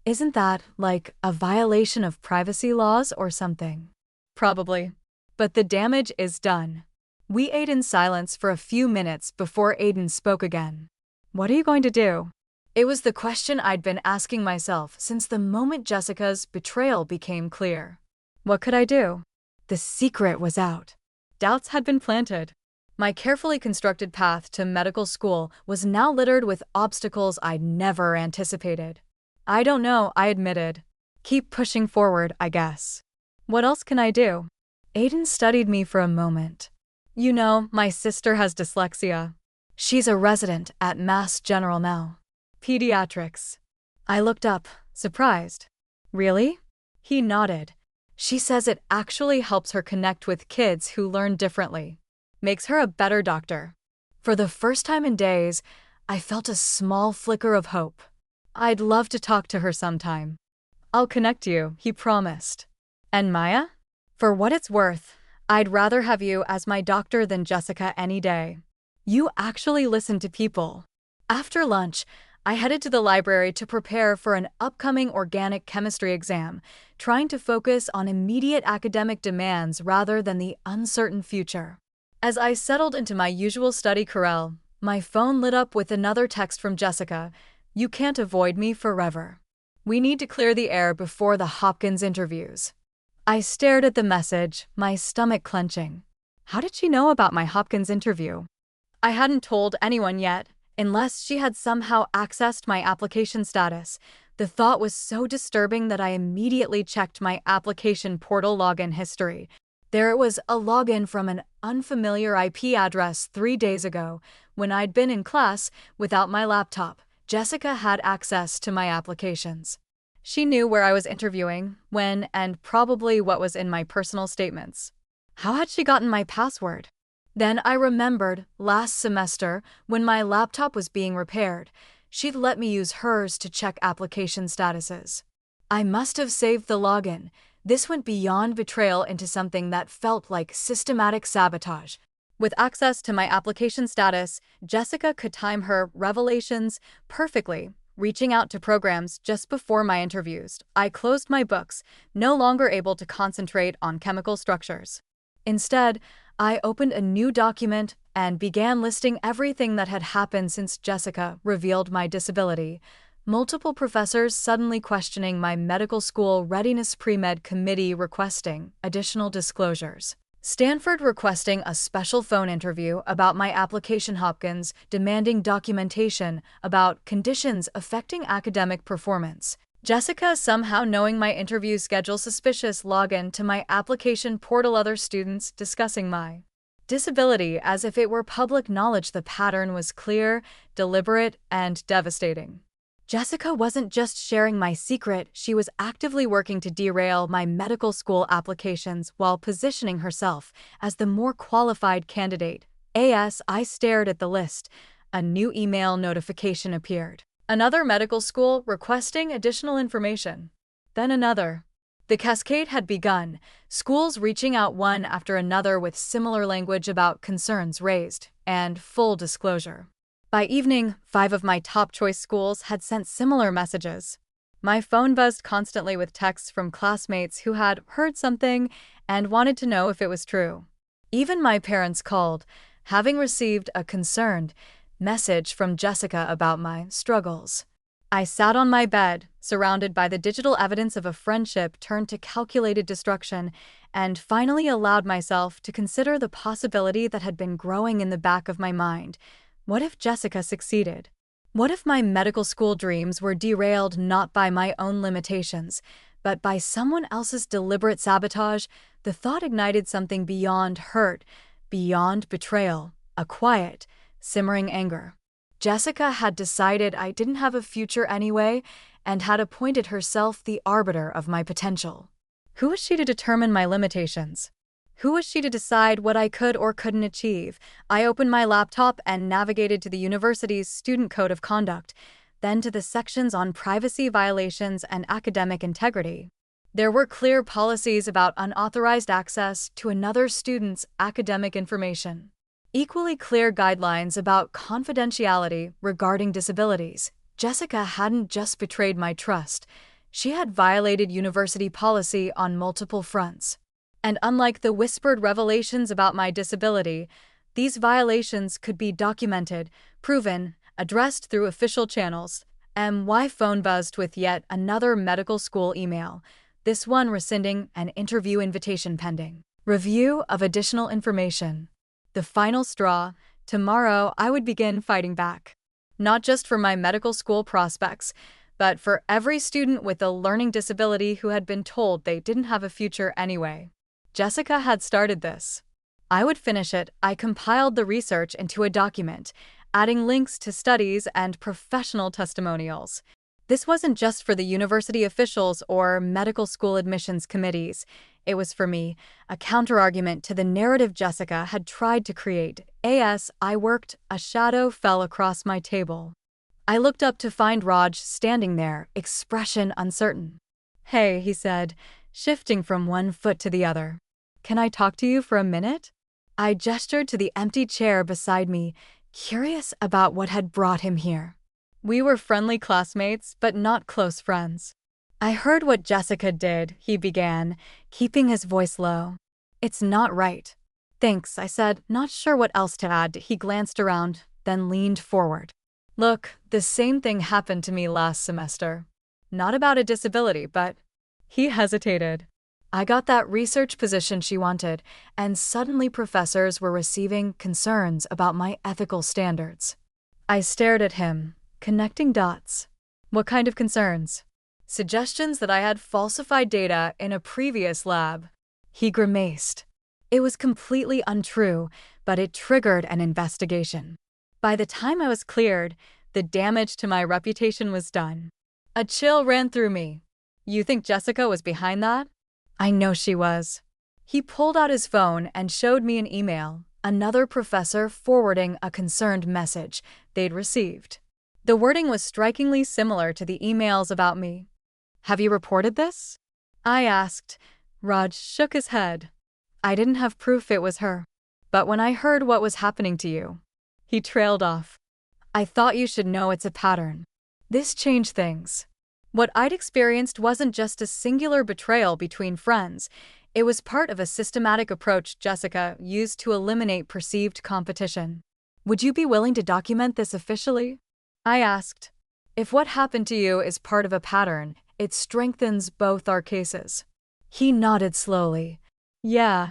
Isn't that, like, a violation of privacy laws or something?" "Probably. But the damage is done." We ate in silence for a few minutes before Aiden spoke again. "What are you going to do?" It was the question I'd been asking myself since the moment Jessica's betrayal became clear. What could I do? The secret was out. Doubts had been planted. My carefully constructed path to medical school was now littered with obstacles I'd never anticipated. "I don't know," I admitted. "Keep pushing forward, I guess." "What else can I do?" Aiden studied me for a moment. "You know, my sister has dyslexia. She's a resident at Mass General now. Pediatrics." I looked up, surprised. "Really?" He nodded. "She says it actually helps her connect with kids who learn differently. Makes her a better doctor." For the first time in days, I felt a small flicker of hope. I'd love to talk to her sometime. I'll connect you, he promised. And Maya? For what it's worth, I'd rather have you as my doctor than Jessica any day. You actually listen to people. After lunch, I headed to the library to prepare for an upcoming organic chemistry exam, trying to focus on immediate academic demands rather than the uncertain future. As I settled into my usual study corral, my phone lit up with another text from Jessica. You can't avoid me forever. We need to clear the air before the Hopkins interviews. I stared at the message, my stomach clenching. How did she know about my Hopkins interview? I hadn't told anyone yet, unless she had somehow accessed my application status. The thought was so disturbing that I immediately checked my application portal login history. There it was, a login from an unfamiliar IP address 3 days ago, when I'd been in class without my laptop. Jessica had access to my applications. She knew where I was interviewing, when, and probably what was in my personal statements. How had she gotten my password? Then I remembered, last semester, when my laptop was being repaired, she'd let me use hers to check application statuses. I must have saved the login. This went beyond betrayal into something that felt like systematic sabotage. With access to my application status, Jessica could time her revelations perfectly, reaching out to programs just before my interviews. I closed my books, no longer able to concentrate on chemical structures. Instead, I opened a new document and began listing everything that had happened since Jessica revealed my disability. Multiple professors suddenly questioning my medical school readiness pre-med committee requesting additional disclosures. Stanford requesting a special phone interview about my application. Hopkins demanding documentation about conditions affecting academic performance. Jessica somehow knowing my interview schedule. Suspicious login to my application portal. Other students discussing my disability as if it were public knowledge. The pattern was clear, deliberate, and devastating. Jessica wasn't just sharing my secret, she was actively working to derail my medical school applications while positioning herself as the more qualified candidate. I stared at the list. A new email notification appeared. Another medical school requesting additional information. Then another. The cascade had begun, schools reaching out one after another with similar language about concerns raised and full disclosure. By evening, 5 of my top choice schools had sent similar messages. My phone buzzed constantly with texts from classmates who had heard something and wanted to know if it was true. Even my parents called, having received a concerned message from Jessica about my struggles. I sat on my bed, surrounded by the digital evidence of a friendship turned to calculated destruction, and finally allowed myself to consider the possibility that had been growing in the back of my mind. What if Jessica succeeded? What if my medical school dreams were derailed not by my own limitations, but by someone else's deliberate sabotage? The thought ignited something beyond hurt, beyond betrayal, a quiet, simmering anger. Jessica had decided I didn't have a future anyway, and had appointed herself the arbiter of my potential. Who was she to determine my limitations? Who was she to decide what I could or couldn't achieve? I opened my laptop and navigated to the university's student code of conduct, then to the sections on privacy violations and academic integrity. There were clear policies about unauthorized access to another student's academic information. Equally clear guidelines about confidentiality regarding disabilities. Jessica hadn't just betrayed my trust, she had violated university policy on multiple fronts. And unlike the whispered revelations about my disability, these violations could be documented, proven, addressed through official channels. My phone buzzed with yet another medical school email, this one rescinding an interview invitation pending review of additional information. The final straw. Tomorrow I would begin fighting back. Not just for my medical school prospects, but for every student with a learning disability who had been told they didn't have a future anyway. Jessica had started this. I would finish it. I compiled the research into a document, adding links to studies and professional testimonials. This wasn't just for the university officials or medical school admissions committees. It was for me, a counterargument to the narrative Jessica had tried to create. I worked, a shadow fell across my table. I looked up to find Raj standing there, expression uncertain. "Hey," he said, shifting from one foot to the other. "Can I talk to you for a minute?" I gestured to the empty chair beside me, curious about what had brought him here. We were friendly classmates, but not close friends. "I heard what Jessica did," he began, keeping his voice low. "It's not right." "Thanks," I said, not sure what else to add. He glanced around, then leaned forward. "Look, the same thing happened to me last semester. Not about a disability, but—" He hesitated. "I got that research position she wanted, and suddenly professors were receiving concerns about my ethical standards." I stared at him, connecting dots. "What kind of concerns?" "Suggestions that I had falsified data in a previous lab." He grimaced. It was completely untrue, but it triggered an investigation. By the time I was cleared, the damage to my reputation was done. A chill ran through me. "You think Jessica was behind that?" "I know she was." He pulled out his phone and showed me an email, another professor forwarding a concerned message they'd received. The wording was strikingly similar to the emails about me. "Have you reported this?" I asked. Raj shook his head. "I didn't have proof it was her. But when I heard what was happening to you—" He trailed off. "I thought you should know it's a pattern." This changed things. What I'd experienced wasn't just a singular betrayal between friends. It was part of a systematic approach Jessica used to eliminate perceived competition. "Would you be willing to document this officially?" I asked. "If what happened to you is part of a pattern, it strengthens both our cases." He nodded slowly. "Yeah,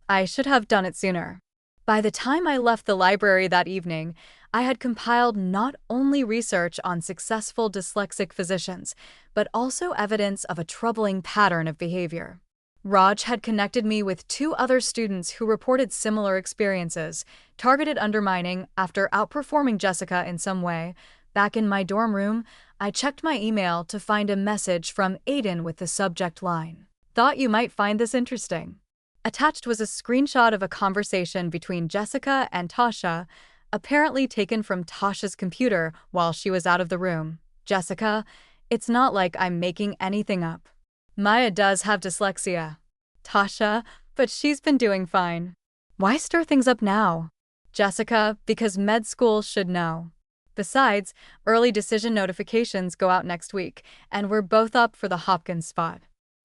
I should have done it sooner." By the time I left the library that evening, I had compiled not only research on successful dyslexic physicians, but also evidence of a troubling pattern of behavior. Raj had connected me with 2 other students who reported similar experiences, targeted undermining after outperforming Jessica in some way. Back in my dorm room, I checked my email to find a message from Aiden with the subject line, "Thought you might find this interesting." Attached was a screenshot of a conversation between Jessica and Tasha, apparently taken from Tasha's computer while she was out of the room. "Jessica, it's not like I'm making anything up. Maya does have dyslexia." "Tasha, but she's been doing fine." "Why stir things up now?" "Jessica, because med school should know. Besides, early decision notifications go out next week, and we're both up for the Hopkins spot."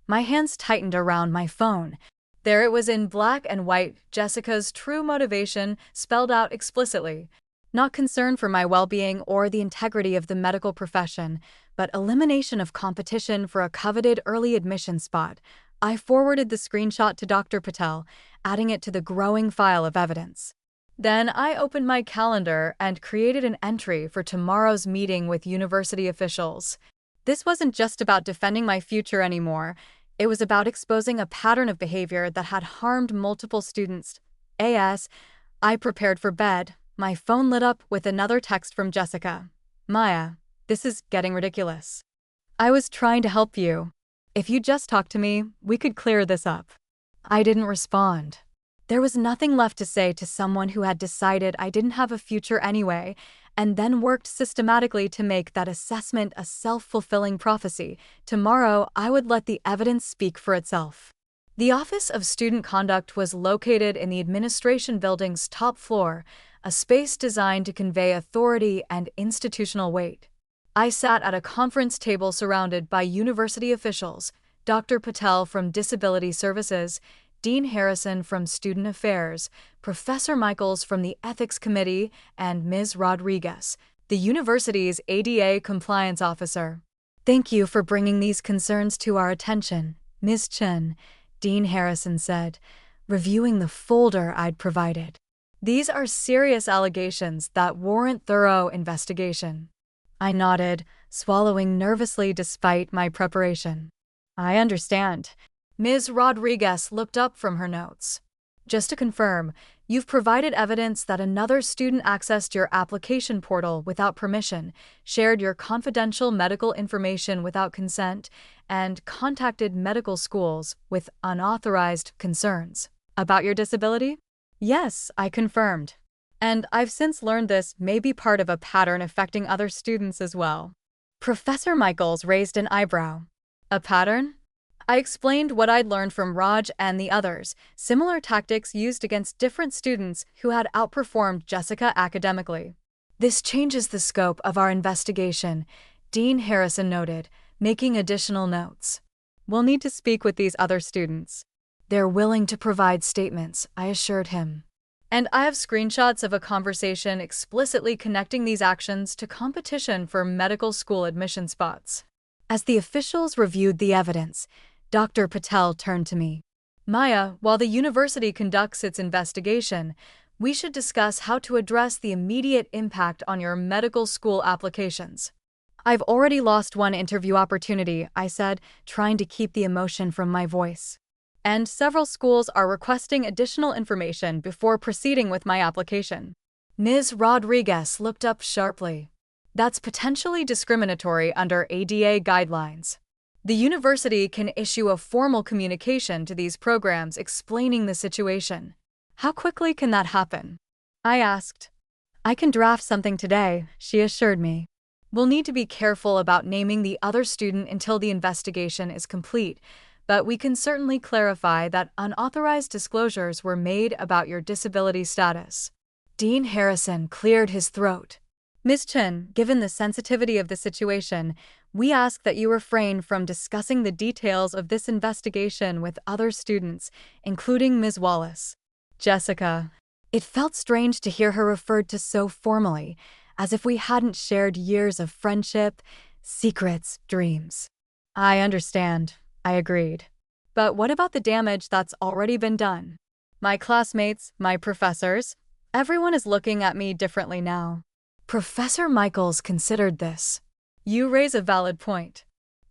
My hands tightened around my phone. There it was in black and white, Jessica's true motivation spelled out explicitly. Not concern for my well-being or the integrity of the medical profession, but elimination of competition for a coveted early admission spot. I forwarded the screenshot to Dr. Patel, adding it to the growing file of evidence. Then I opened my calendar and created an entry for tomorrow's meeting with university officials. This wasn't just about defending my future anymore. It was about exposing a pattern of behavior that had harmed multiple students. I prepared for bed. My phone lit up with another text from Jessica. "Maya, this is getting ridiculous. I was trying to help you. If you just talk to me, we could clear this up." I didn't respond. There was nothing left to say to someone who had decided I didn't have a future anyway, and then worked systematically to make that assessment a self-fulfilling prophecy. Tomorrow, I would let the evidence speak for itself. The Office of Student Conduct was located in the administration building's top floor, a space designed to convey authority and institutional weight. I sat at a conference table surrounded by university officials, Dr. Patel from Disability Services, Dean Harrison from Student Affairs, Professor Michaels from the Ethics Committee, and Ms. Rodriguez, the university's ADA compliance officer. "Thank you for bringing these concerns to our attention, Ms. Chen," Dean Harrison said, reviewing the folder I'd provided. "These are serious allegations that warrant thorough investigation." I nodded, swallowing nervously despite my preparation. "I understand." Ms. Rodriguez looked up from her notes. "Just to confirm, you've provided evidence that another student accessed your application portal without permission, shared your confidential medical information without consent, and contacted medical schools with unauthorized concerns about your disability?" "Yes," I confirmed. And I've since learned this may be part of a pattern affecting other students as well. Professor Michaels raised an eyebrow. A pattern? I explained what I'd learned from Raj and the others, similar tactics used against different students who had outperformed Jessica academically. This changes the scope of our investigation, Dean Harrison noted, making additional notes. We'll need to speak with these other students. They're willing to provide statements, I assured him. And I have screenshots of a conversation explicitly connecting these actions to competition for medical school admission spots. As the officials reviewed the evidence, Dr. Patel turned to me. Maya, while the university conducts its investigation, we should discuss how to address the immediate impact on your medical school applications. I've already lost one interview opportunity, I said, trying to keep the emotion from my voice. And several schools are requesting additional information before proceeding with my application. Ms. Rodriguez looked up sharply. That's potentially discriminatory under ADA guidelines. The university can issue a formal communication to these programs explaining the situation. How quickly can that happen? I asked. I can draft something today, she assured me. We'll need to be careful about naming the other student until the investigation is complete, but we can certainly clarify that unauthorized disclosures were made about your disability status. Dean Harrison cleared his throat. Ms. Chen, given the sensitivity of the situation, we ask that you refrain from discussing the details of this investigation with other students, including Ms. Wallace. Jessica. It felt strange to hear her referred to so formally, as if we hadn't shared years of friendship, secrets, dreams. I understand, I agreed. But what about the damage that's already been done? My classmates, my professors, everyone is looking at me differently now. Professor Michaels considered this. You raise a valid point.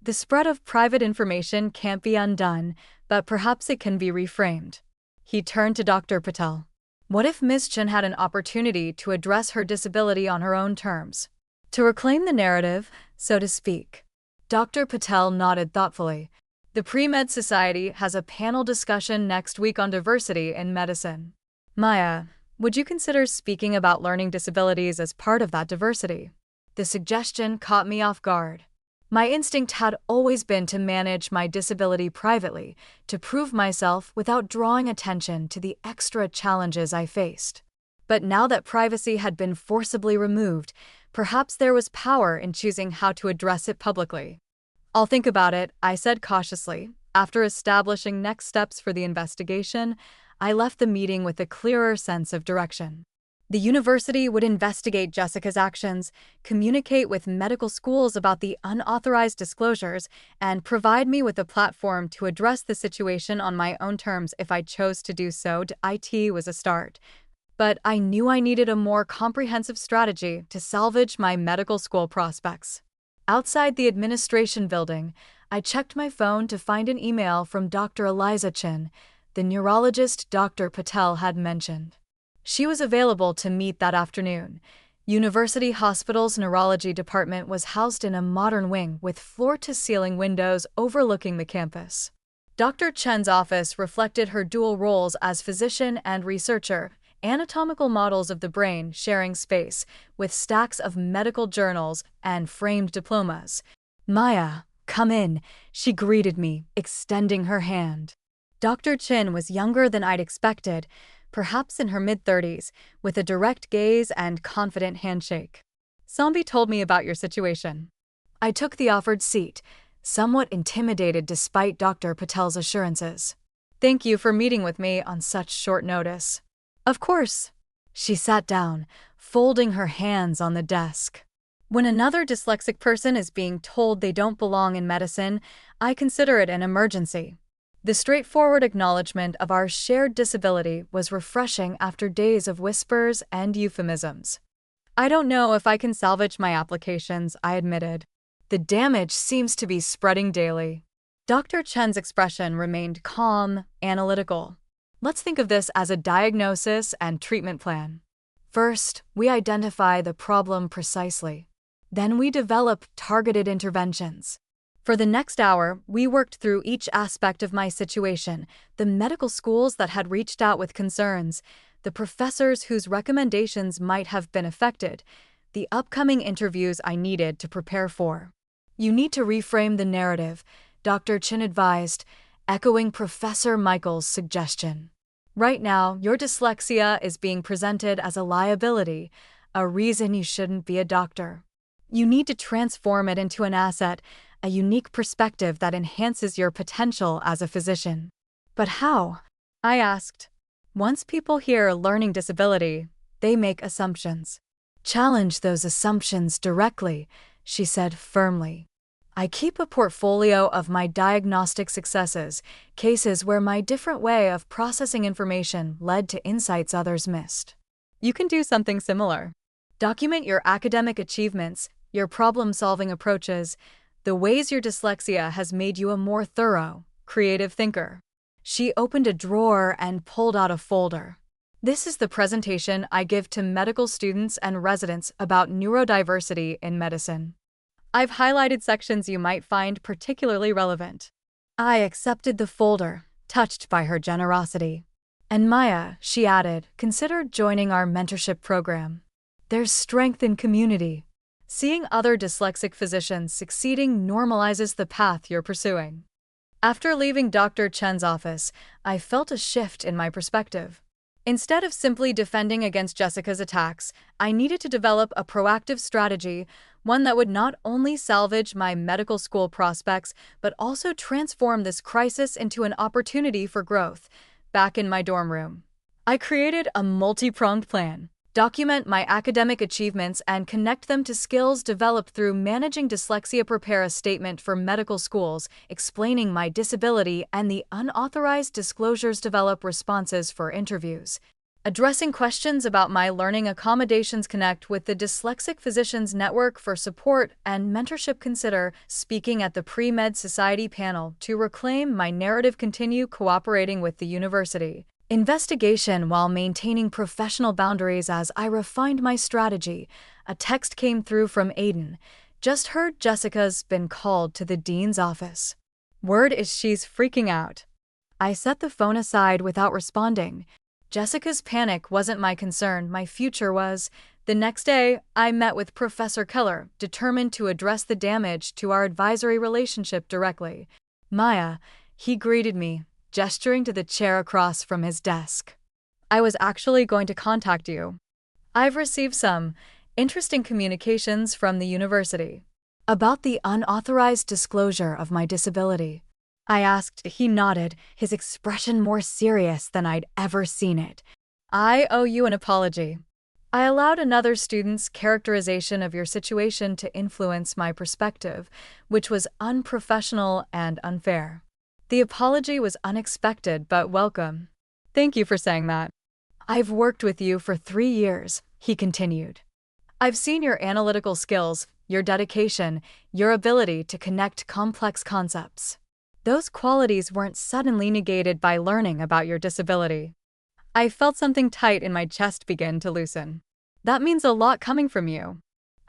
The spread of private information can't be undone, but perhaps it can be reframed. He turned to Dr. Patel. What if Ms. Chen had an opportunity to address her disability on her own terms? To reclaim the narrative, so to speak. Dr. Patel nodded thoughtfully. The Pre-Med Society has a panel discussion next week on diversity in medicine. Maya, would you consider speaking about learning disabilities as part of that diversity? The suggestion caught me off guard. My instinct had always been to manage my disability privately, to prove myself without drawing attention to the extra challenges I faced. But now that privacy had been forcibly removed, perhaps there was power in choosing how to address it publicly. I'll think about it, I said cautiously. After establishing next steps for the investigation, I left the meeting with a clearer sense of direction. The university would investigate Jessica's actions, communicate with medical schools about the unauthorized disclosures, and provide me with a platform to address the situation on my own terms if I chose to do so. IT was a start. But I knew I needed a more comprehensive strategy to salvage my medical school prospects. Outside the administration building, I checked my phone to find an email from Dr. Eliza Chin, the neurologist Dr. Patel had mentioned. She was available to meet that afternoon. University Hospital's neurology department was housed in a modern wing with floor-to-ceiling windows overlooking the campus. Dr. Chen's office reflected her dual roles as physician and researcher, anatomical models of the brain sharing space, with stacks of medical journals and framed diplomas. Maya, come in, she greeted me, extending her hand. Dr. Chin was younger than I'd expected, perhaps in her mid-30s, with a direct gaze and confident handshake. Sambi told me about your situation. I took the offered seat, somewhat intimidated despite Dr. Patel's assurances. Thank you for meeting with me on such short notice. Of course. She sat down, folding her hands on the desk. When another dyslexic person is being told they don't belong in medicine, I consider it an emergency. The straightforward acknowledgement of our shared disability was refreshing after days of whispers and euphemisms. I don't know if I can salvage my applications, I admitted. The damage seems to be spreading daily. Dr. Chen's expression remained calm, analytical. Let's think of this as a diagnosis and treatment plan. First, we identify the problem precisely. Then we develop targeted interventions. For the next hour, we worked through each aspect of my situation, the medical schools that had reached out with concerns, the professors whose recommendations might have been affected, the upcoming interviews I needed to prepare for. You need to reframe the narrative, Dr. Chin advised, echoing Professor Michael's suggestion. Right now, your dyslexia is being presented as a liability, a reason you shouldn't be a doctor. You need to transform it into an asset, a unique perspective that enhances your potential as a physician. But how? I asked. Once people hear learning disability, they make assumptions. Challenge those assumptions directly, she said firmly. I keep a portfolio of my diagnostic successes, cases where my different way of processing information led to insights others missed. You can do something similar. Document your academic achievements, your problem-solving approaches, the ways your dyslexia has made you a more thorough, creative thinker. She opened a drawer and pulled out a folder. This is the presentation I give to medical students and residents about neurodiversity in medicine. I've highlighted sections you might find particularly relevant. I accepted the folder, touched by her generosity. And Maya, she added, consider joining our mentorship program. There's strength in community. Seeing other dyslexic physicians succeeding normalizes the path you're pursuing. After leaving Dr. Chen's office, I felt a shift in my perspective. Instead of simply defending against Jessica's attacks, I needed to develop a proactive strategy, one that would not only salvage my medical school prospects, but also transform this crisis into an opportunity for growth. Back in my dorm room, I created a multi-pronged plan. Document my academic achievements and connect them to skills developed through managing dyslexia. Prepare a statement for medical schools explaining my disability and the unauthorized disclosures. Develop responses for interviews. Addressing questions about my learning accommodations. Connect with the Dyslexic Physicians Network for support and mentorship. Consider speaking at the Pre-Med Society panel to reclaim my narrative. Continue cooperating with the university. Investigation while maintaining professional boundaries. As I refined my strategy, a text came through from Aiden. Just heard Jessica's been called to the dean's office. Word is she's freaking out. I set the phone aside without responding. Jessica's panic wasn't my concern, my future was. The next day, I met with Professor Keller, determined to address the damage to our advisory relationship directly. Maya, he greeted me, gesturing to the chair across from his desk. I was actually going to contact you. I've received some interesting communications from the university about the unauthorized disclosure of my disability. I asked. He nodded, his expression more serious than I'd ever seen it. I owe you an apology. I allowed another student's characterization of your situation to influence my perspective, which was unprofessional and unfair. The apology was unexpected but welcome. Thank you for saying that. I've worked with you for 3 years, he continued. I've seen your analytical skills, your dedication, your ability to connect complex concepts. Those qualities weren't suddenly negated by learning about your disability. I felt something tight in my chest begin to loosen. That means a lot coming from you.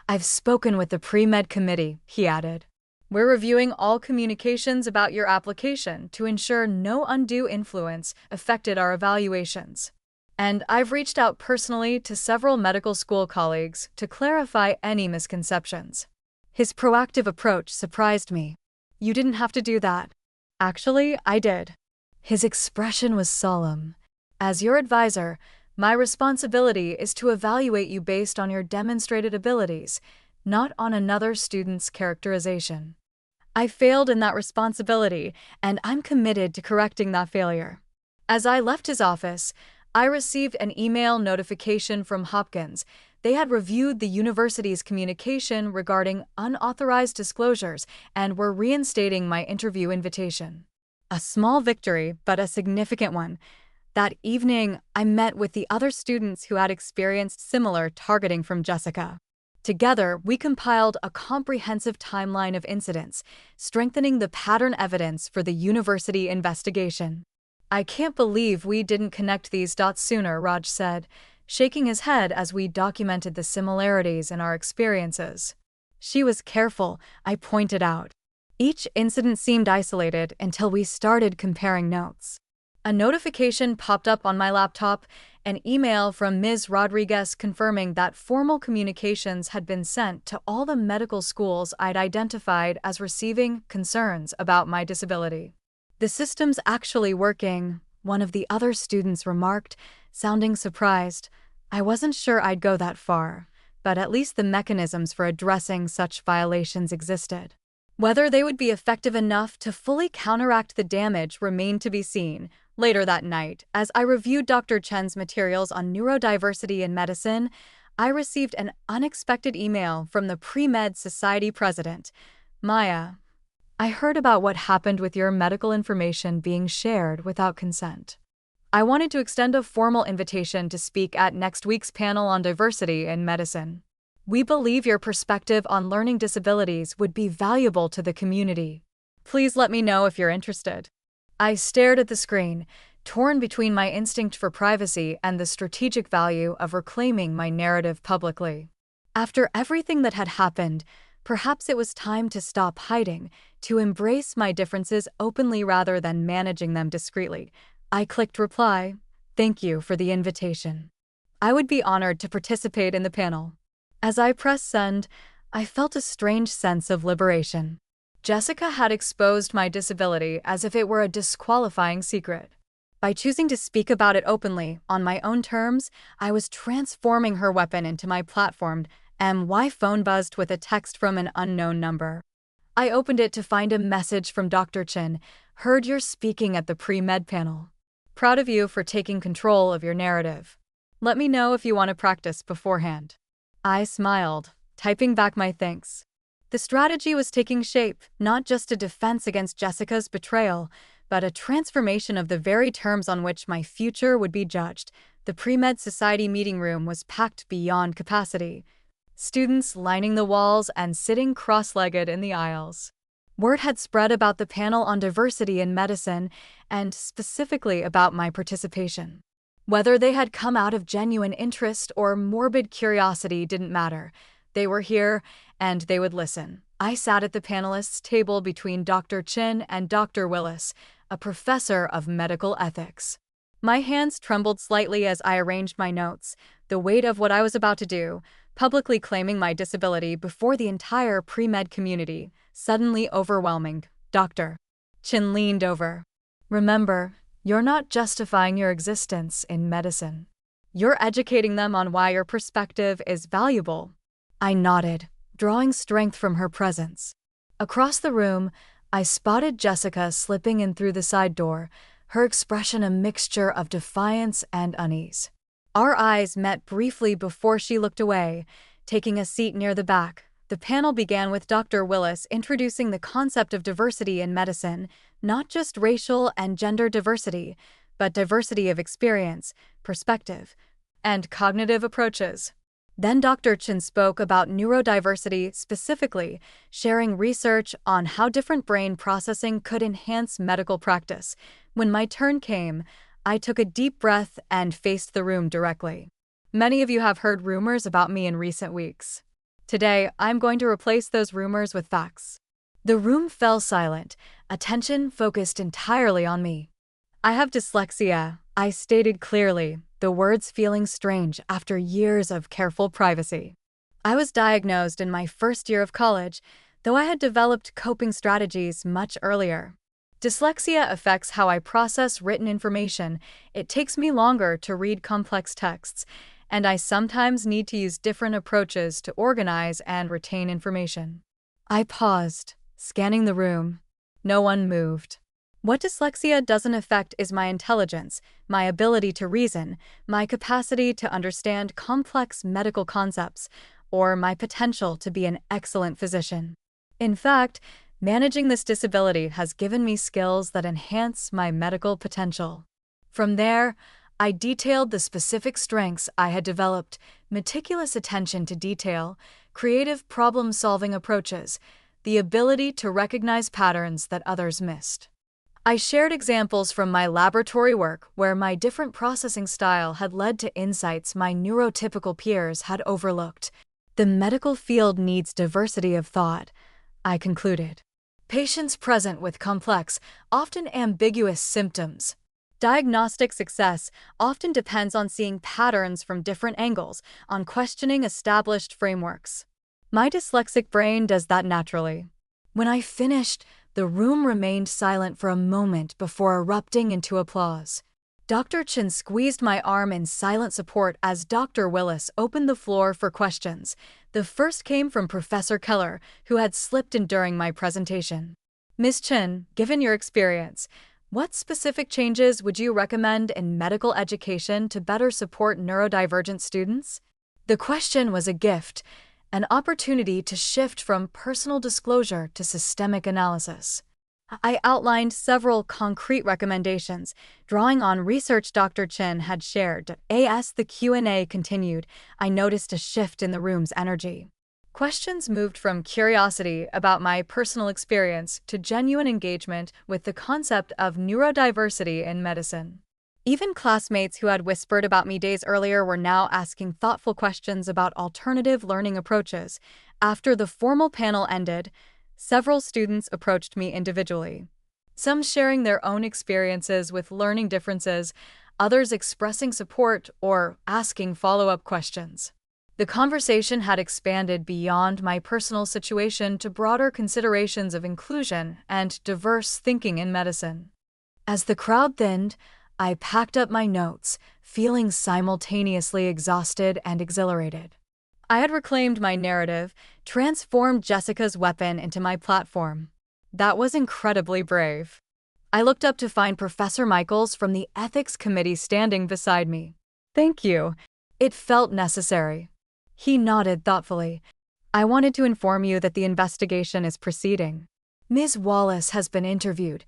I've spoken with the pre-med committee, he added. We're reviewing all communications about your application to ensure no undue influence affected our evaluations. And I've reached out personally to several medical school colleagues to clarify any misconceptions. His proactive approach surprised me. You didn't have to do that. Actually, I did. His expression was solemn. As your advisor, my responsibility is to evaluate you based on your demonstrated abilities, not on another student's characterization. I failed in that responsibility, and I'm committed to correcting that failure. As I left his office, I received an email notification from Hopkins. They had reviewed the university's communication regarding unauthorized disclosures and were reinstating my interview invitation. A small victory, but a significant one. That evening, I met with the other students who had experienced similar targeting from Jessica. Together, we compiled a comprehensive timeline of incidents, strengthening the pattern evidence for the university investigation. I can't believe we didn't connect these dots sooner, Raj said, shaking his head as we documented the similarities in our experiences. She was careful, I pointed out. Each incident seemed isolated until we started comparing notes. A notification popped up on my laptop, An email from Ms. Rodriguez confirming that formal communications had been sent to all the medical schools I'd identified as receiving concerns about my disability. "The system's actually working," one of the other students remarked, sounding surprised. I wasn't sure I'd go that far, but at least the mechanisms for addressing such violations existed. Whether they would be effective enough to fully counteract the damage remained to be seen. Later that night, as I reviewed Dr. Chen's materials on neurodiversity in medicine, I received an unexpected email from the Pre-Med Society president. "Maya, I heard about what happened with your medical information being shared without consent. I wanted to extend a formal invitation to speak at next week's panel on diversity in medicine. We believe your perspective on learning disabilities would be valuable to the community. Please let me know if you're interested." I stared at the screen, torn between my instinct for privacy and the strategic value of reclaiming my narrative publicly. After everything that had happened, perhaps it was time to stop hiding, to embrace my differences openly rather than managing them discreetly. I clicked reply. "Thank you for the invitation. I would be honored to participate in the panel." As I pressed send, I felt a strange sense of liberation. Jessica had exposed my disability as if it were a disqualifying secret. By choosing to speak about it openly, on my own terms, I was transforming her weapon into my platform. My phone buzzed with a text from an unknown number. I opened it to find a message from Dr. Chen. "Heard you're speaking at the pre-med panel. Proud of you for taking control of your narrative. Let me know if you want to practice beforehand." I smiled, typing back my thanks. The strategy was taking shape, not just a defense against Jessica's betrayal, but a transformation of the very terms on which my future would be judged. The Pre-Med Society meeting room was packed beyond capacity, students lining the walls and sitting cross-legged in the aisles. Word had spread about the panel on diversity in medicine, and specifically about my participation. Whether they had come out of genuine interest or morbid curiosity didn't matter. They were here, and they would listen. I sat at the panelists' table between Dr. Chin and Dr. Willis, a professor of medical ethics. My hands trembled slightly as I arranged my notes, the weight of what I was about to do, publicly claiming my disability before the entire pre-med community, suddenly overwhelming. Dr. Chin leaned over. "Remember, you're not justifying your existence in medicine. You're educating them on why your perspective is valuable." I nodded, drawing strength from her presence. Across the room, I spotted Jessica slipping in through the side door, her expression a mixture of defiance and unease. Our eyes met briefly before she looked away, taking a seat near the back. The panel began with Dr. Willis introducing the concept of diversity in medicine, not just racial and gender diversity, but diversity of experience, perspective, and cognitive approaches. Then Dr. Chen spoke about neurodiversity specifically, sharing research on how different brain processing could enhance medical practice. When my turn came, I took a deep breath and faced the room directly. "Many of you have heard rumors about me in recent weeks. Today, I'm going to replace those rumors with facts." The room fell silent, attention focused entirely on me. "I have dyslexia," I stated clearly, the words feeling strange after years of careful privacy. I was diagnosed in my first year of college, though I had developed coping strategies much earlier. Dyslexia affects how I process written information. It takes me longer to read complex texts, and I sometimes need to use different approaches to organize and retain information. I paused, scanning the room. No one moved. What dyslexia doesn't affect is my intelligence, my ability to reason, my capacity to understand complex medical concepts, or my potential to be an excellent physician. In fact, managing this disability has given me skills that enhance my medical potential. From there, I detailed the specific strengths I had developed: meticulous attention to detail, creative problem-solving approaches, the ability to recognize patterns that others missed. I shared examples from my laboratory work where my different processing style had led to insights my neurotypical peers had overlooked. The medical field needs diversity of thought, I concluded. Patients present with complex, often ambiguous symptoms. Diagnostic success often depends on seeing patterns from different angles, on questioning established frameworks. My dyslexic brain does that naturally. When I finished, the room remained silent for a moment before erupting into applause. Dr. Chin squeezed my arm in silent support as Dr. Willis opened the floor for questions. The first came from Professor Keller, who had slipped in during my presentation. Ms. Chin, given your experience, what specific changes would you recommend in medical education to better support neurodivergent students? The question was a gift, an opportunity to shift from personal disclosure to systemic analysis. I outlined several concrete recommendations, drawing on research Dr. Chin had shared. As the Q&A continued, I noticed a shift in the room's energy. Questions moved from curiosity about my personal experience to genuine engagement with the concept of neurodiversity in medicine. Even classmates who had whispered about me days earlier were now asking thoughtful questions about alternative learning approaches. After the formal panel ended, several students approached me individually, some sharing their own experiences with learning differences, others expressing support or asking follow-up questions. The conversation had expanded beyond my personal situation to broader considerations of inclusion and diverse thinking in medicine. As the crowd thinned, I packed up my notes, feeling simultaneously exhausted and exhilarated. I had reclaimed my narrative, transformed Jessica's weapon into my platform. That was incredibly brave. I looked up to find Professor Michaels from the Ethics Committee standing beside me. Thank you. It felt necessary. He nodded thoughtfully. I wanted to inform you that the investigation is proceeding. Ms. Wallace has been interviewed,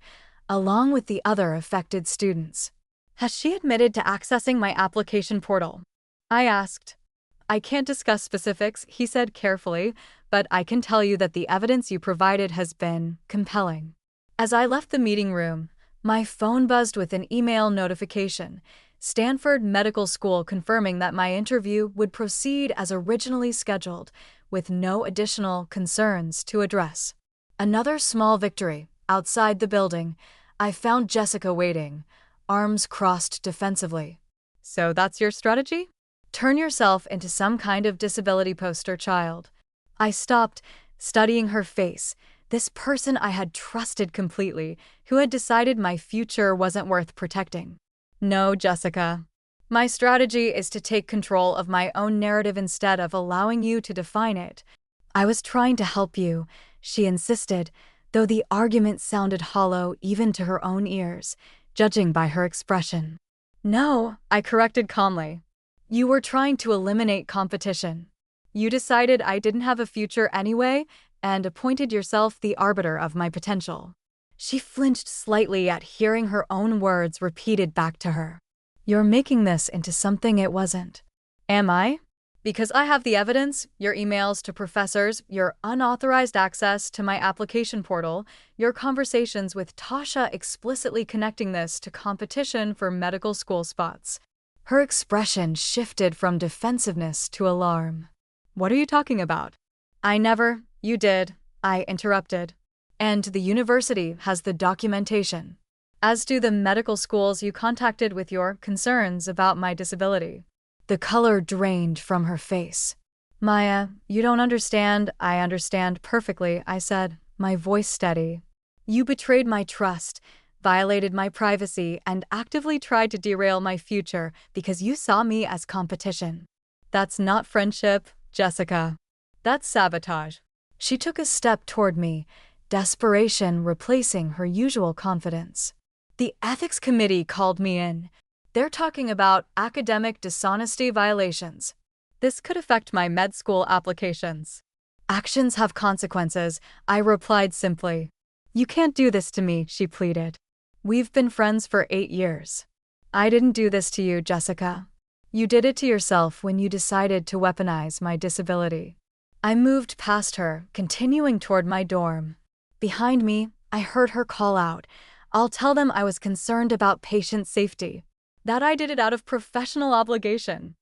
along with the other affected students. Has she admitted to accessing my application portal? I asked. I can't discuss specifics, he said carefully, but I can tell you that the evidence you provided has been compelling. As I left the meeting room, my phone buzzed with an email notification. Stanford Medical School confirming that my interview would proceed as originally scheduled, with no additional concerns to address. Another small victory. Outside the building, I found Jessica waiting, arms crossed defensively. So that's your strategy? Turn yourself into some kind of disability poster child. I stopped, studying her face, this person I had trusted completely, who had decided my future wasn't worth protecting. No, Jessica. My strategy is to take control of my own narrative instead of allowing you to define it. I was trying to help you, she insisted, though the argument sounded hollow even to her own ears, judging by her expression. No, I corrected calmly. You were trying to eliminate competition. You decided I didn't have a future anyway and appointed yourself the arbiter of my potential. She flinched slightly at hearing her own words repeated back to her. You're making this into something it wasn't. Am I? Because I have the evidence, your emails to professors, your unauthorized access to my application portal, your conversations with Tasha explicitly connecting this to competition for medical school spots. Her expression shifted from defensiveness to alarm. What are you talking about? You did, I interrupted. And the university has the documentation, as do the medical schools you contacted with your concerns about my disability. The color drained from her face. Maya, you don't understand. I understand perfectly, I said, my voice steady. You betrayed my trust, violated my privacy, and actively tried to derail my future because you saw me as competition. That's not friendship, Jessica. That's sabotage. She took a step toward me, desperation replacing her usual confidence. The ethics committee called me in. They're talking about academic dishonesty violations. This could affect my med school applications. Actions have consequences, I replied simply. You can't do this to me, she pleaded. We've been friends for 8 years. I didn't do this to you, Jessica. You did it to yourself when you decided to weaponize my disability. I moved past her, continuing toward my dorm. Behind me, I heard her call out, I'll tell them I was concerned about patient safety. That I did it out of professional obligation.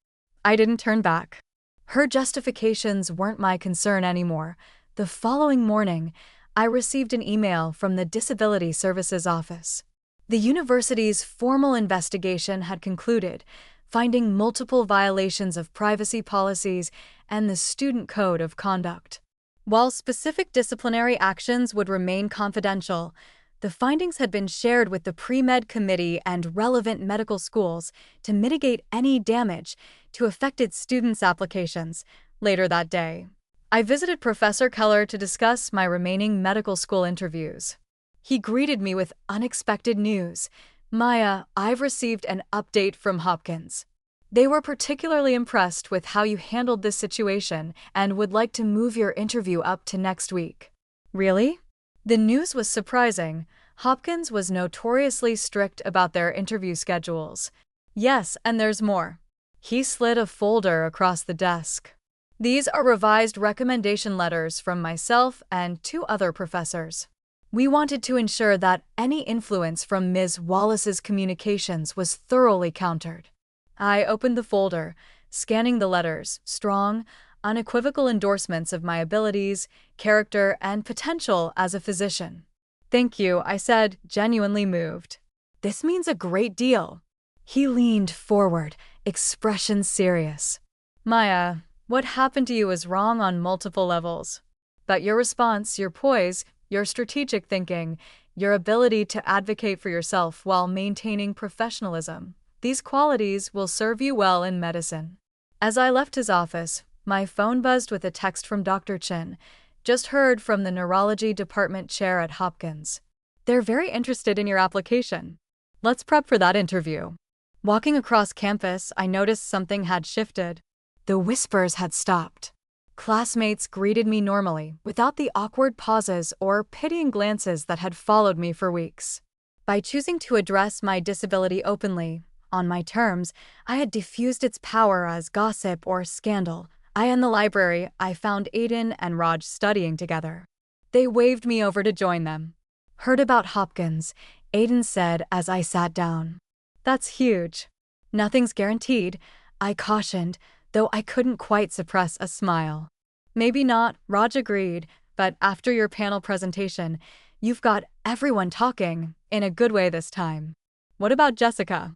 I didn't turn back. Her justifications weren't my concern anymore. The following morning, I received an email from the Disability Services Office. The university's formal investigation had concluded, finding multiple violations of privacy policies and the Student Code of Conduct. While specific disciplinary actions would remain confidential, the findings had been shared with the pre-med committee and relevant medical schools to mitigate any damage to affected students' applications. Later that day, I visited Professor Keller to discuss my remaining medical school interviews. He greeted me with unexpected news. "Maya, I've received an update from Hopkins. They were particularly impressed with how you handled this situation and would like to move your interview up to next week." Really? The news was surprising. Hopkins was notoriously strict about their interview schedules. Yes, and there's more. He slid a folder across the desk. "These are revised recommendation letters from myself and 2 other professors. We wanted to ensure that any influence from Ms. Wallace's communications was thoroughly countered." I opened the folder, scanning the letters, strong, unequivocal endorsements of my abilities, character, and potential as a physician. "Thank you," I said, genuinely moved. "This means a great deal." He leaned forward, expression serious. "Maya, what happened to you is wrong on multiple levels. But your response, your poise, your strategic thinking, your ability to advocate for yourself while maintaining professionalism, these qualities will serve you well in medicine." As I left his office, my phone buzzed with a text from Dr. Chin. "Just heard from the neurology department chair at Hopkins. They're very interested in your application. Let's prep for that interview." Walking across campus, I noticed something had shifted. The whispers had stopped. Classmates greeted me normally, without the awkward pauses or pitying glances that had followed me for weeks. By choosing to address my disability openly, on my terms, I had diffused its power as gossip or scandal. In the library, I found Aiden and Raj studying together. They waved me over to join them. "Heard about Hopkins," Aiden said as I sat down. "That's huge." "Nothing's guaranteed," I cautioned, though I couldn't quite suppress a smile. "Maybe not," Raj agreed, "but after your panel presentation, you've got everyone talking, in a good way this time." "What about Jessica?"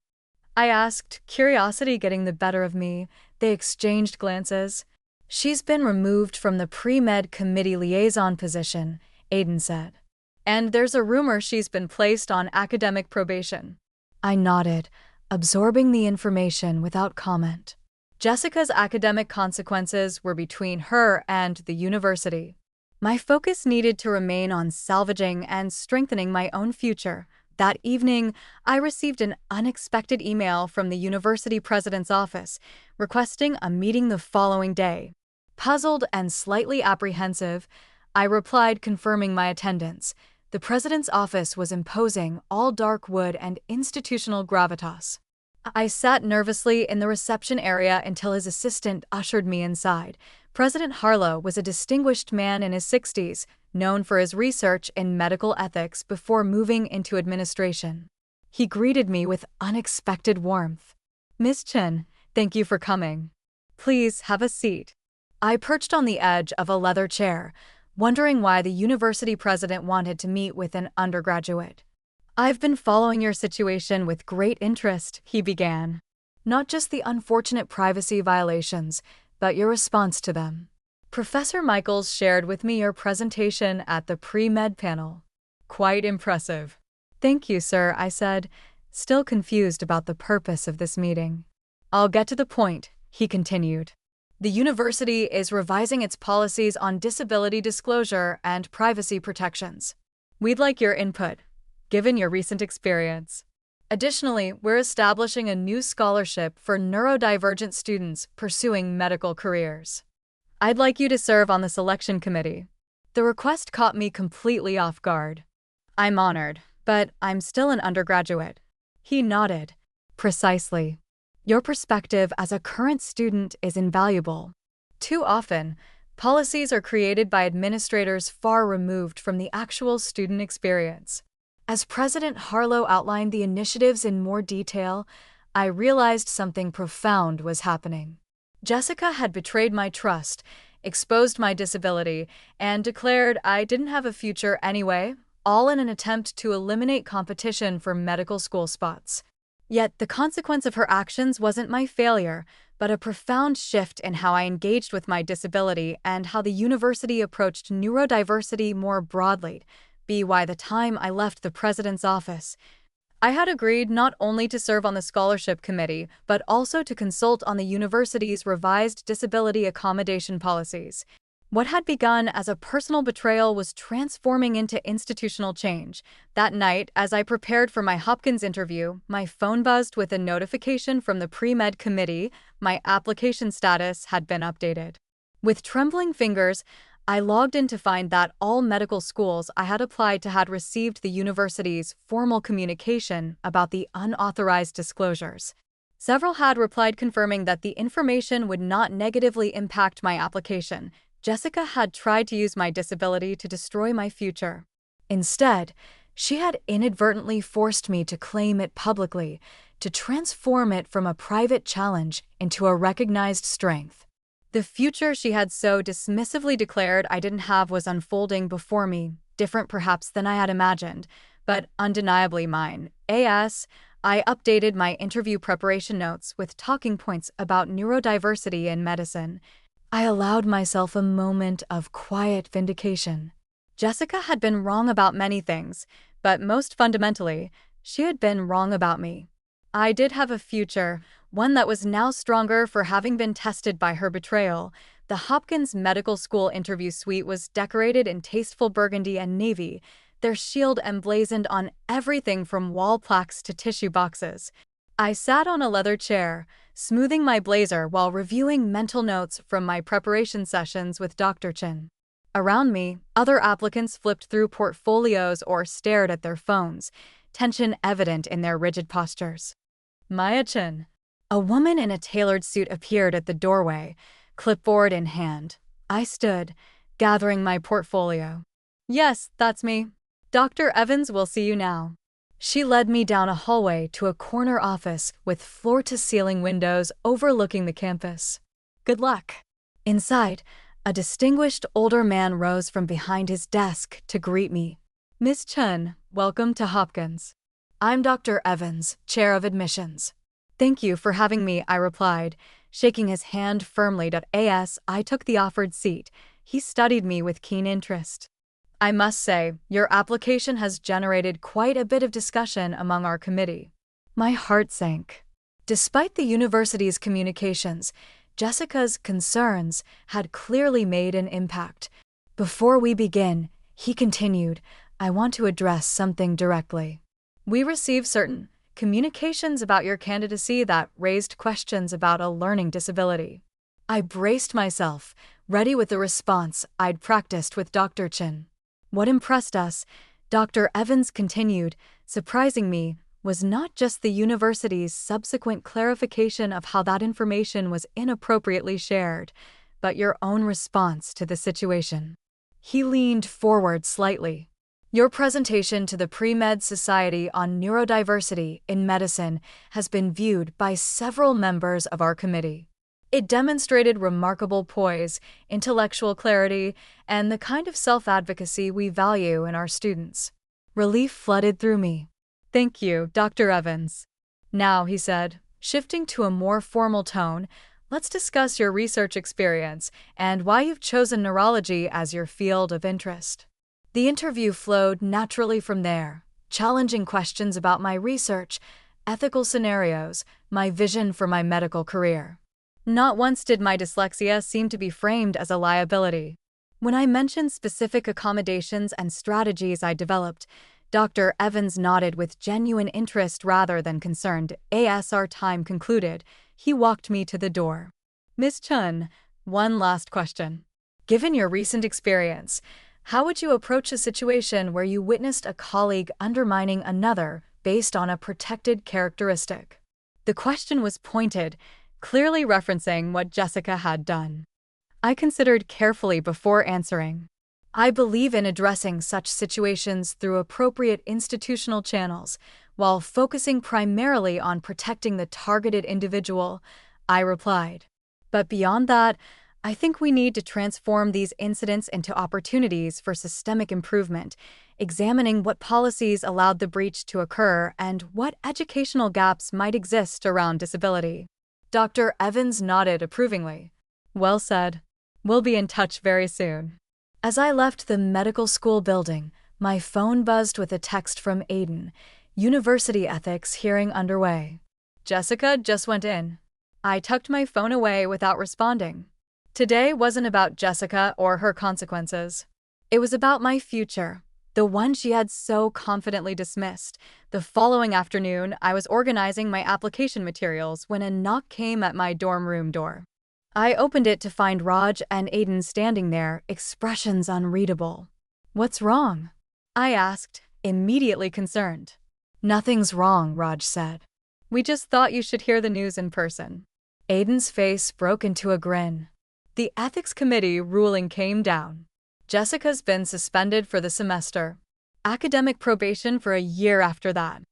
I asked, curiosity getting the better of me. They exchanged glances. "She's been removed from the pre-med committee liaison position," Aiden said. "And there's a rumor she's been placed on academic probation." I nodded, absorbing the information without comment. Jessica's academic consequences were between her and the university. My focus needed to remain on salvaging and strengthening my own future. That evening, I received an unexpected email from the university president's office, requesting a meeting the following day. Puzzled and slightly apprehensive, I replied confirming my attendance. The president's office was imposing, all dark wood and institutional gravitas. I sat nervously in the reception area until his assistant ushered me inside. President Harlow was a distinguished man in his 60s, known for his research in medical ethics before moving into administration. He greeted me with unexpected warmth. "Miss Chen, thank you for coming. Please have a seat." I perched on the edge of a leather chair, wondering why the university president wanted to meet with an undergraduate. "I've been following your situation with great interest," he began. "Not just the unfortunate privacy violations, but your response to them. Professor Michaels shared with me your presentation at the pre-med panel. Quite impressive." "Thank you, sir," I said, still confused about the purpose of this meeting. "I'll get to the point," he continued. "The university is revising its policies on disability disclosure and privacy protections. We'd like your input, given your recent experience. Additionally, we're establishing a new scholarship for neurodivergent students pursuing medical careers. I'd like you to serve on the selection committee." The request caught me completely off guard. "I'm honored, but I'm still an undergraduate." He nodded. "Precisely. Your perspective as a current student is invaluable. Too often, policies are created by administrators far removed from the actual student experience." As President Harlow outlined the initiatives in more detail, I realized something profound was happening. Jessica had betrayed my trust, exposed my disability, and declared I didn't have a future anyway, all in an attempt to eliminate competition for medical school spots. Yet the consequence of her actions wasn't my failure, but a profound shift in how I engaged with my disability and how the university approached neurodiversity more broadly. By the time I left the president's office, I had agreed not only to serve on the scholarship committee, but also to consult on the university's revised disability accommodation policies. What had begun as a personal betrayal was transforming into institutional change. That night, as I prepared for my Hopkins interview, my phone buzzed with a notification from the pre-med committee. My application status had been updated. With trembling fingers, I logged in to find that all medical schools I had applied to had received the university's formal communication about the unauthorized disclosures. Several had replied confirming that the information would not negatively impact my application. Jessica had tried to use my disability to destroy my future. Instead, she had inadvertently forced me to claim it publicly, to transform it from a private challenge into a recognized strength. The future she had so dismissively declared I didn't have was unfolding before me, different perhaps than I had imagined, but undeniably mine. I updated my interview preparation notes with talking points about neurodiversity in medicine. I allowed myself a moment of quiet vindication. Jessica had been wrong about many things, but most fundamentally, she had been wrong about me. I did have a future, one that was now stronger for having been tested by her betrayal. The Hopkins Medical School interview suite was decorated in tasteful burgundy and navy, their shield emblazoned on everything from wall plaques to tissue boxes. I sat on a leather chair, smoothing my blazer while reviewing mental notes from my preparation sessions with Dr. Chin. Around me, other applicants flipped through portfolios or stared at their phones, tension evident in their rigid postures. Maya Chin, a woman in a tailored suit, appeared at the doorway, clipboard in hand. I stood, gathering my portfolio. Yes, that's me. Dr. Evans will see you now. She led me down a hallway to a corner office with floor-to-ceiling windows overlooking the campus. Good luck. Inside, a distinguished older man rose from behind his desk to greet me. Miss Chen, welcome to Hopkins. I'm Dr. Evans, chair of admissions. Thank you for having me, I replied, shaking his hand firmly. As I took the offered seat, he studied me with keen interest. I must say, your application has generated quite a bit of discussion among our committee. My heart sank. Despite the university's communications, Jessica's concerns had clearly made an impact. Before we begin, he continued, I want to address something directly. We received certain communications about your candidacy that raised questions about a learning disability. I braced myself, ready with the response I'd practiced with Dr. Chin. What impressed us, Dr. Evans continued, surprising me, was not just the university's subsequent clarification of how that information was inappropriately shared, but your own response to the situation. He leaned forward slightly. Your presentation to the Pre-Med Society on Neurodiversity in Medicine has been viewed by several members of our committee. It demonstrated remarkable poise, intellectual clarity, and the kind of self-advocacy we value in our students. Relief flooded through me. Thank you, Dr. Evans. Now, he said, shifting to a more formal tone, let's discuss your research experience and why you've chosen neurology as your field of interest. The interview flowed naturally from there, challenging questions about my research, ethical scenarios, my vision for my medical career. Not once did my dyslexia seem to be framed as a liability. When I mentioned specific accommodations and strategies I developed, Dr. Evans nodded with genuine interest rather than concerned. As our time concluded, he walked me to the door. Miss Chun, one last question. Given your recent experience, how would you approach a situation where you witnessed a colleague undermining another based on a protected characteristic? The question was pointed, clearly referencing what Jessica had done. I considered carefully before answering. I believe in addressing such situations through appropriate institutional channels, while focusing primarily on protecting the targeted individual, I replied. But beyond that, I think we need to transform these incidents into opportunities for systemic improvement, examining what policies allowed the breach to occur and what educational gaps might exist around disability. Dr. Evans nodded approvingly. Well said. We'll be in touch very soon. As I left the medical school building, my phone buzzed with a text from Aiden. University ethics hearing underway. Jessica just went in. I tucked my phone away without responding. Today wasn't about Jessica or her consequences. It was about my future, the one she had so confidently dismissed. The following afternoon, I was organizing my application materials when a knock came at my dorm room door. I opened it to find Raj and Aiden standing there, expressions unreadable. "What's wrong?" I asked, immediately concerned. "Nothing's wrong," Raj said. "We just thought you should hear the news in person." Aiden's face broke into a grin. The ethics committee ruling came down. Jessica's been suspended for the semester. Academic probation for a year after that.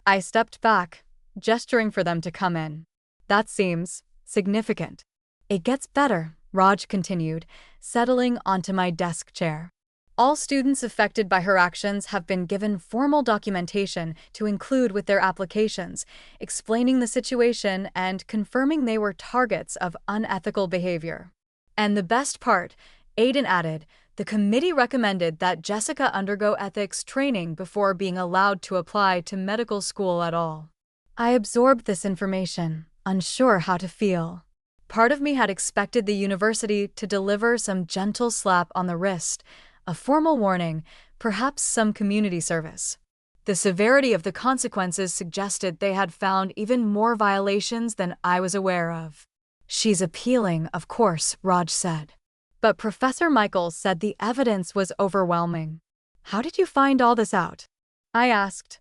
I stepped back, gesturing for them to come in. "That seems significant." "It gets better," Raj continued, settling onto my desk chair. "All students affected by her actions have been given formal documentation to include with their applications, explaining the situation and confirming they were targets of unethical behavior. And the best part," Aiden added, "the committee recommended that Jessica undergo ethics training before being allowed to apply to medical school at all." I absorbed this information, unsure how to feel. Part of me had expected the university to deliver some gentle slap on the wrist, a formal warning, perhaps some community service. The severity of the consequences suggested they had found even more violations than I was aware of. "She's appealing, of course," Raj said. "But Professor Michaels said the evidence was overwhelming." "How did you find all this out?" I asked.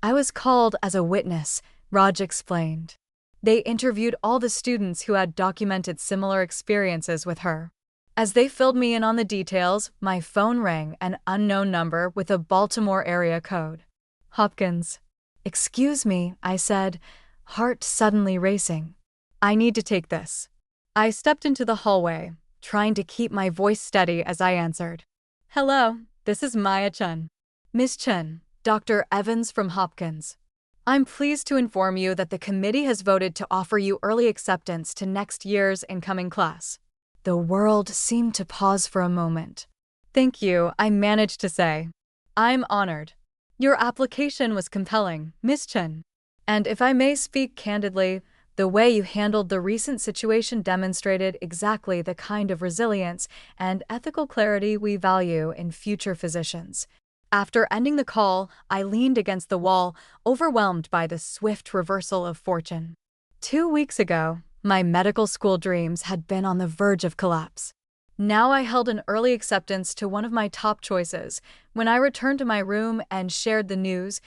"I was called as a witness," Raj explained. "They interviewed all the students who had documented similar experiences with her. As they filled me in on the details, my phone rang, an unknown number with a Baltimore area code. Hopkins. "Excuse me," I said, heart suddenly racing. "I need to take this." I stepped into the hallway, trying to keep my voice steady as I answered. "Hello, this is Maya Chen." "Miss Chen, Dr. Evans from Hopkins. I'm pleased to inform you that the committee has voted to offer you early acceptance to next year's incoming class." The world seemed to pause for a moment. "Thank you," I managed to say. "I'm honored. Your application was compelling, Miss Chen. And if I may speak candidly, the way you handled the recent situation demonstrated exactly the kind of resilience and ethical clarity we value in future physicians." After ending the call, I leaned against the wall, overwhelmed by the swift reversal of fortune. 2 weeks ago, my medical school dreams had been on the verge of collapse. Now I held an early acceptance to one of my top choices. When I returned to my room and shared the news,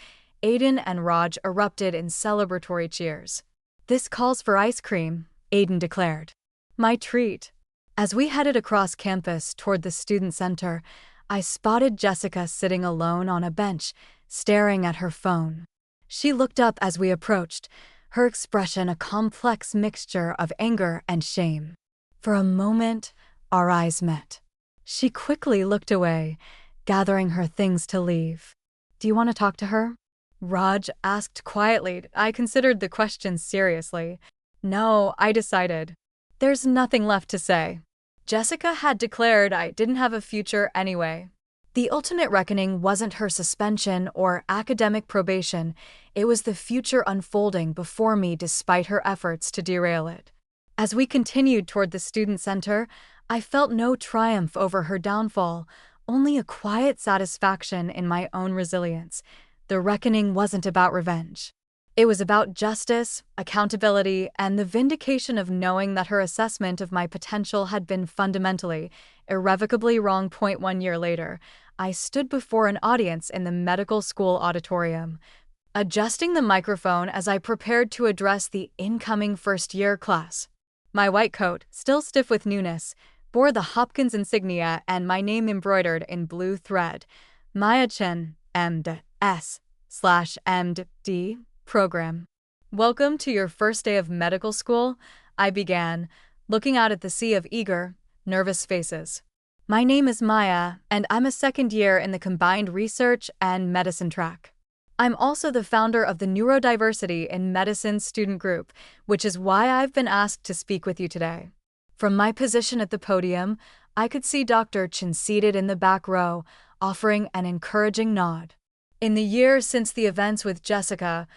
Aiden and Raj erupted in celebratory cheers. "This calls for ice cream," Aiden declared. "My treat." As we headed across campus toward the student center, I spotted Jessica sitting alone on a bench, staring at her phone. She looked up as we approached, her expression a complex mixture of anger and shame. For a moment, our eyes met. She quickly looked away, gathering her things to leave. "Do you want to talk to her?" Raj asked quietly. I considered the question seriously. "No," I decided. "There's nothing left to say." Jessica had declared I didn't have a future anyway. The ultimate reckoning wasn't her suspension or academic probation, it was the future unfolding before me despite her efforts to derail it. As we continued toward the student center, I felt no triumph over her downfall, only a quiet satisfaction in my own resilience. The reckoning wasn't about revenge. It was about justice, accountability, and the vindication of knowing that her assessment of my potential had been fundamentally, irrevocably wrong. 1 year later, I stood before an audience in the medical school auditorium, adjusting the microphone as I prepared to address the incoming first-year class. My white coat, still stiff with newness, bore the Hopkins insignia and my name embroidered in blue thread. Maya Chen, M.S/M.D. Program. "Welcome to your first day of medical school," I began, looking out at the sea of eager, nervous faces. My name is Maya, and I'm a second year in the combined research and medicine track. I'm also the founder of the Neurodiversity in Medicine student group, which is why I've been asked to speak with you today. From my position at the podium, I could see Dr. Chen seated in the back row, offering an encouraging nod. In the year since the events with Jessica,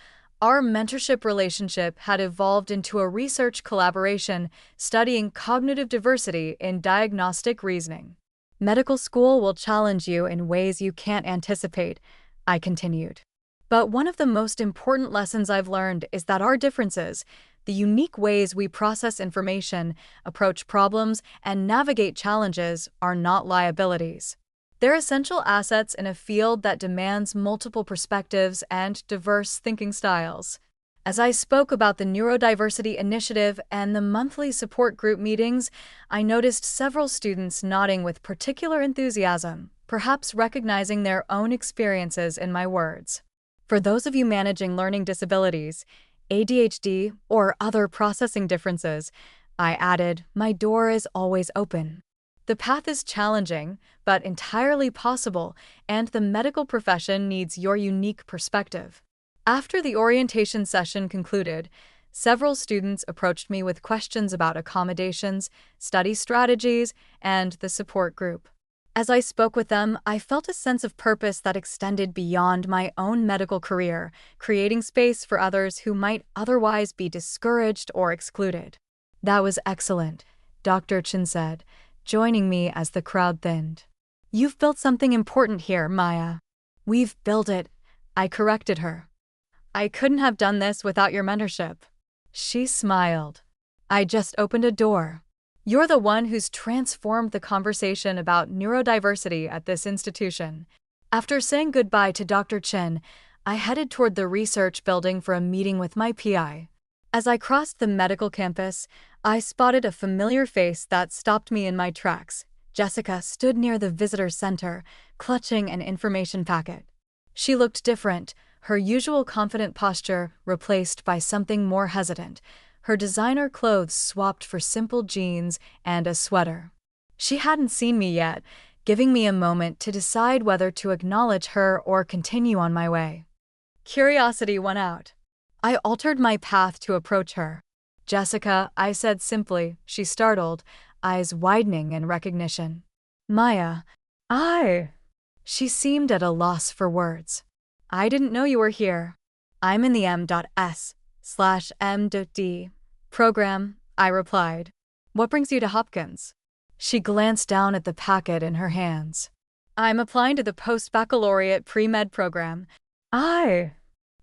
our mentorship relationship had evolved into a research collaboration studying cognitive diversity in diagnostic reasoning. Medical school will challenge you in ways you can't anticipate, I continued. But one of the most important lessons I've learned is that our differences, the unique ways we process information, approach problems, and navigate challenges, are not liabilities. They're essential assets in a field that demands multiple perspectives and diverse thinking styles. As I spoke about the Neurodiversity Initiative and the monthly support group meetings, I noticed several students nodding with particular enthusiasm, perhaps recognizing their own experiences in my words. For those of you managing learning disabilities, ADHD, or other processing differences, I added, my door is always open. The path is challenging, but entirely possible, and the medical profession needs your unique perspective. After the orientation session concluded, several students approached me with questions about accommodations, study strategies, and the support group. As I spoke with them, I felt a sense of purpose that extended beyond my own medical career, creating space for others who might otherwise be discouraged or excluded. That was excellent, Dr. Chen said, joining me as the crowd thinned. You've built something important here, Maya. We've built it, I corrected her. I couldn't have done this without your mentorship. She smiled. I just opened a door. You're the one who's transformed the conversation about neurodiversity at this institution. After saying goodbye to Dr. Chen, I headed toward the research building for a meeting with my PI. As I crossed the medical campus, I spotted a familiar face that stopped me in my tracks. Jessica stood near the visitor center, clutching an information packet. She looked different, her usual confident posture replaced by something more hesitant, her designer clothes swapped for simple jeans and a sweater. She hadn't seen me yet, giving me a moment to decide whether to acknowledge her or continue on my way. Curiosity won out. I altered my path to approach her. Jessica, I said simply, she startled, eyes widening in recognition. Maya, She seemed at a loss for words. I didn't know you were here. I'm in the M.S/M.D program, I replied. What brings you to Hopkins? She glanced down at the packet in her hands. I'm applying to the post-baccalaureate pre-med program.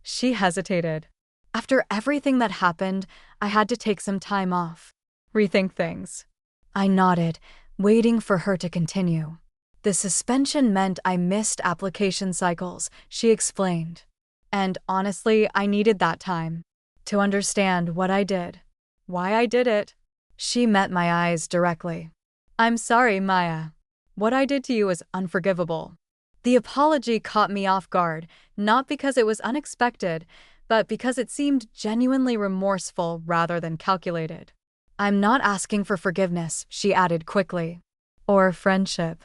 She hesitated. After everything that happened, I had to take some time off. Rethink things. I nodded, waiting for her to continue. The suspension meant I missed application cycles, she explained. And honestly, I needed that time to understand what I did, why I did it. She met my eyes directly. I'm sorry, Maya. What I did to you was unforgivable. The apology caught me off guard, not because it was unexpected, but because it seemed genuinely remorseful rather than calculated. I'm not asking for forgiveness, she added quickly. Or friendship.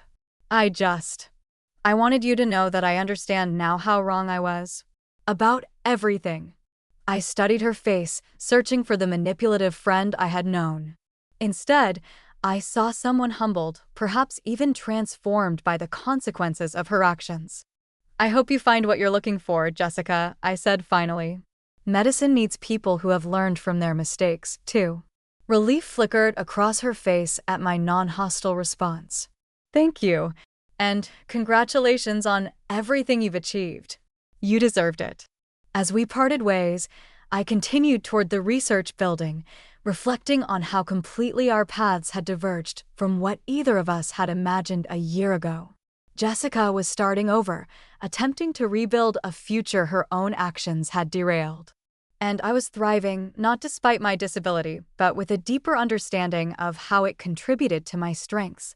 I wanted you to know that I understand now how wrong I was. About everything. I studied her face, searching for the manipulative friend I had known. Instead, I saw someone humbled, perhaps even transformed by the consequences of her actions. I hope you find what you're looking for, Jessica, I said finally. Medicine needs people who have learned from their mistakes, too. Relief flickered across her face at my non-hostile response. Thank you, and congratulations on everything you've achieved. You deserved it. As we parted ways, I continued toward the research building, reflecting on how completely our paths had diverged from what either of us had imagined a year ago. Jessica was starting over, attempting to rebuild a future her own actions had derailed. And I was thriving, not despite my disability, but with a deeper understanding of how it contributed to my strengths.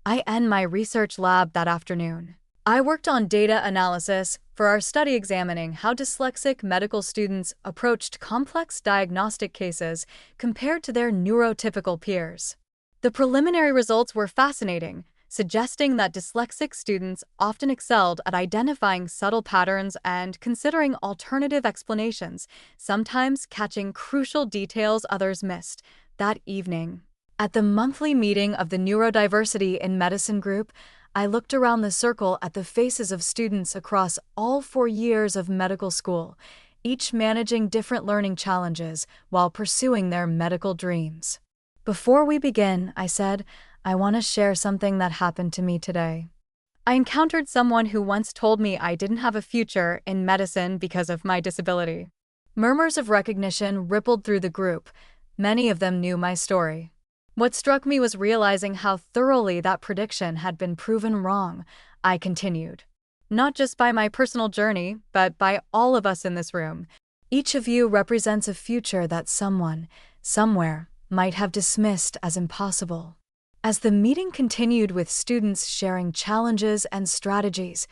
I end my research lab that afternoon. I worked on data analysis for our study examining how dyslexic medical students approached complex diagnostic cases compared to their neurotypical peers. The preliminary results were fascinating, suggesting that dyslexic students often excelled at identifying subtle patterns and considering alternative explanations, sometimes catching crucial details others missed. That evening, at the monthly meeting of the Neurodiversity in Medicine group, I looked around the circle at the faces of students across all 4 years of medical school, each managing different learning challenges while pursuing their medical dreams. Before we begin, I said, I want to share something that happened to me today. I encountered someone who once told me I didn't have a future in medicine because of my disability. Murmurs of recognition rippled through the group. Many of them knew my story. What struck me was realizing how thoroughly that prediction had been proven wrong. I continued. Not just by my personal journey, but by all of us in this room. Each of you represents a future that someone, somewhere, might have dismissed as impossible. As the meeting continued with students sharing challenges and strategies,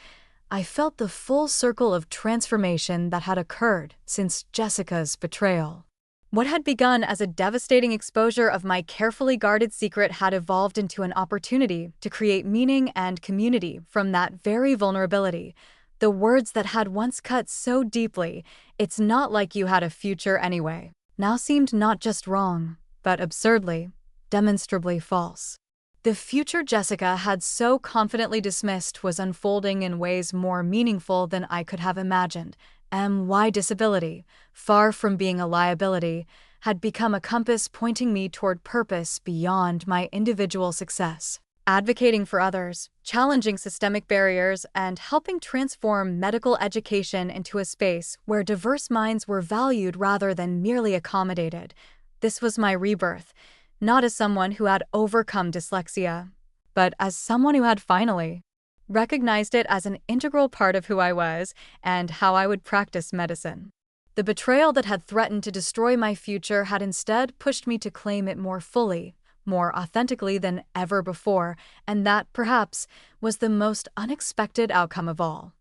I felt the full circle of transformation that had occurred since Jessica's betrayal. What had begun as a devastating exposure of my carefully guarded secret had evolved into an opportunity to create meaning and community from that very vulnerability. The words that had once cut so deeply, "It's not like you had a future anyway," now seemed not just wrong, but absurdly, demonstrably false. The future Jessica had so confidently dismissed was unfolding in ways more meaningful than I could have imagined. My disability, far from being a liability, had become a compass pointing me toward purpose beyond my individual success. Advocating for others, challenging systemic barriers, and helping transform medical education into a space where diverse minds were valued rather than merely accommodated. This was my rebirth, not as someone who had overcome dyslexia, but as someone who had finally recognized it as an integral part of who I was and how I would practice medicine. The betrayal that had threatened to destroy my future had instead pushed me to claim it more fully, more authentically than ever before, and that, perhaps, was the most unexpected outcome of all.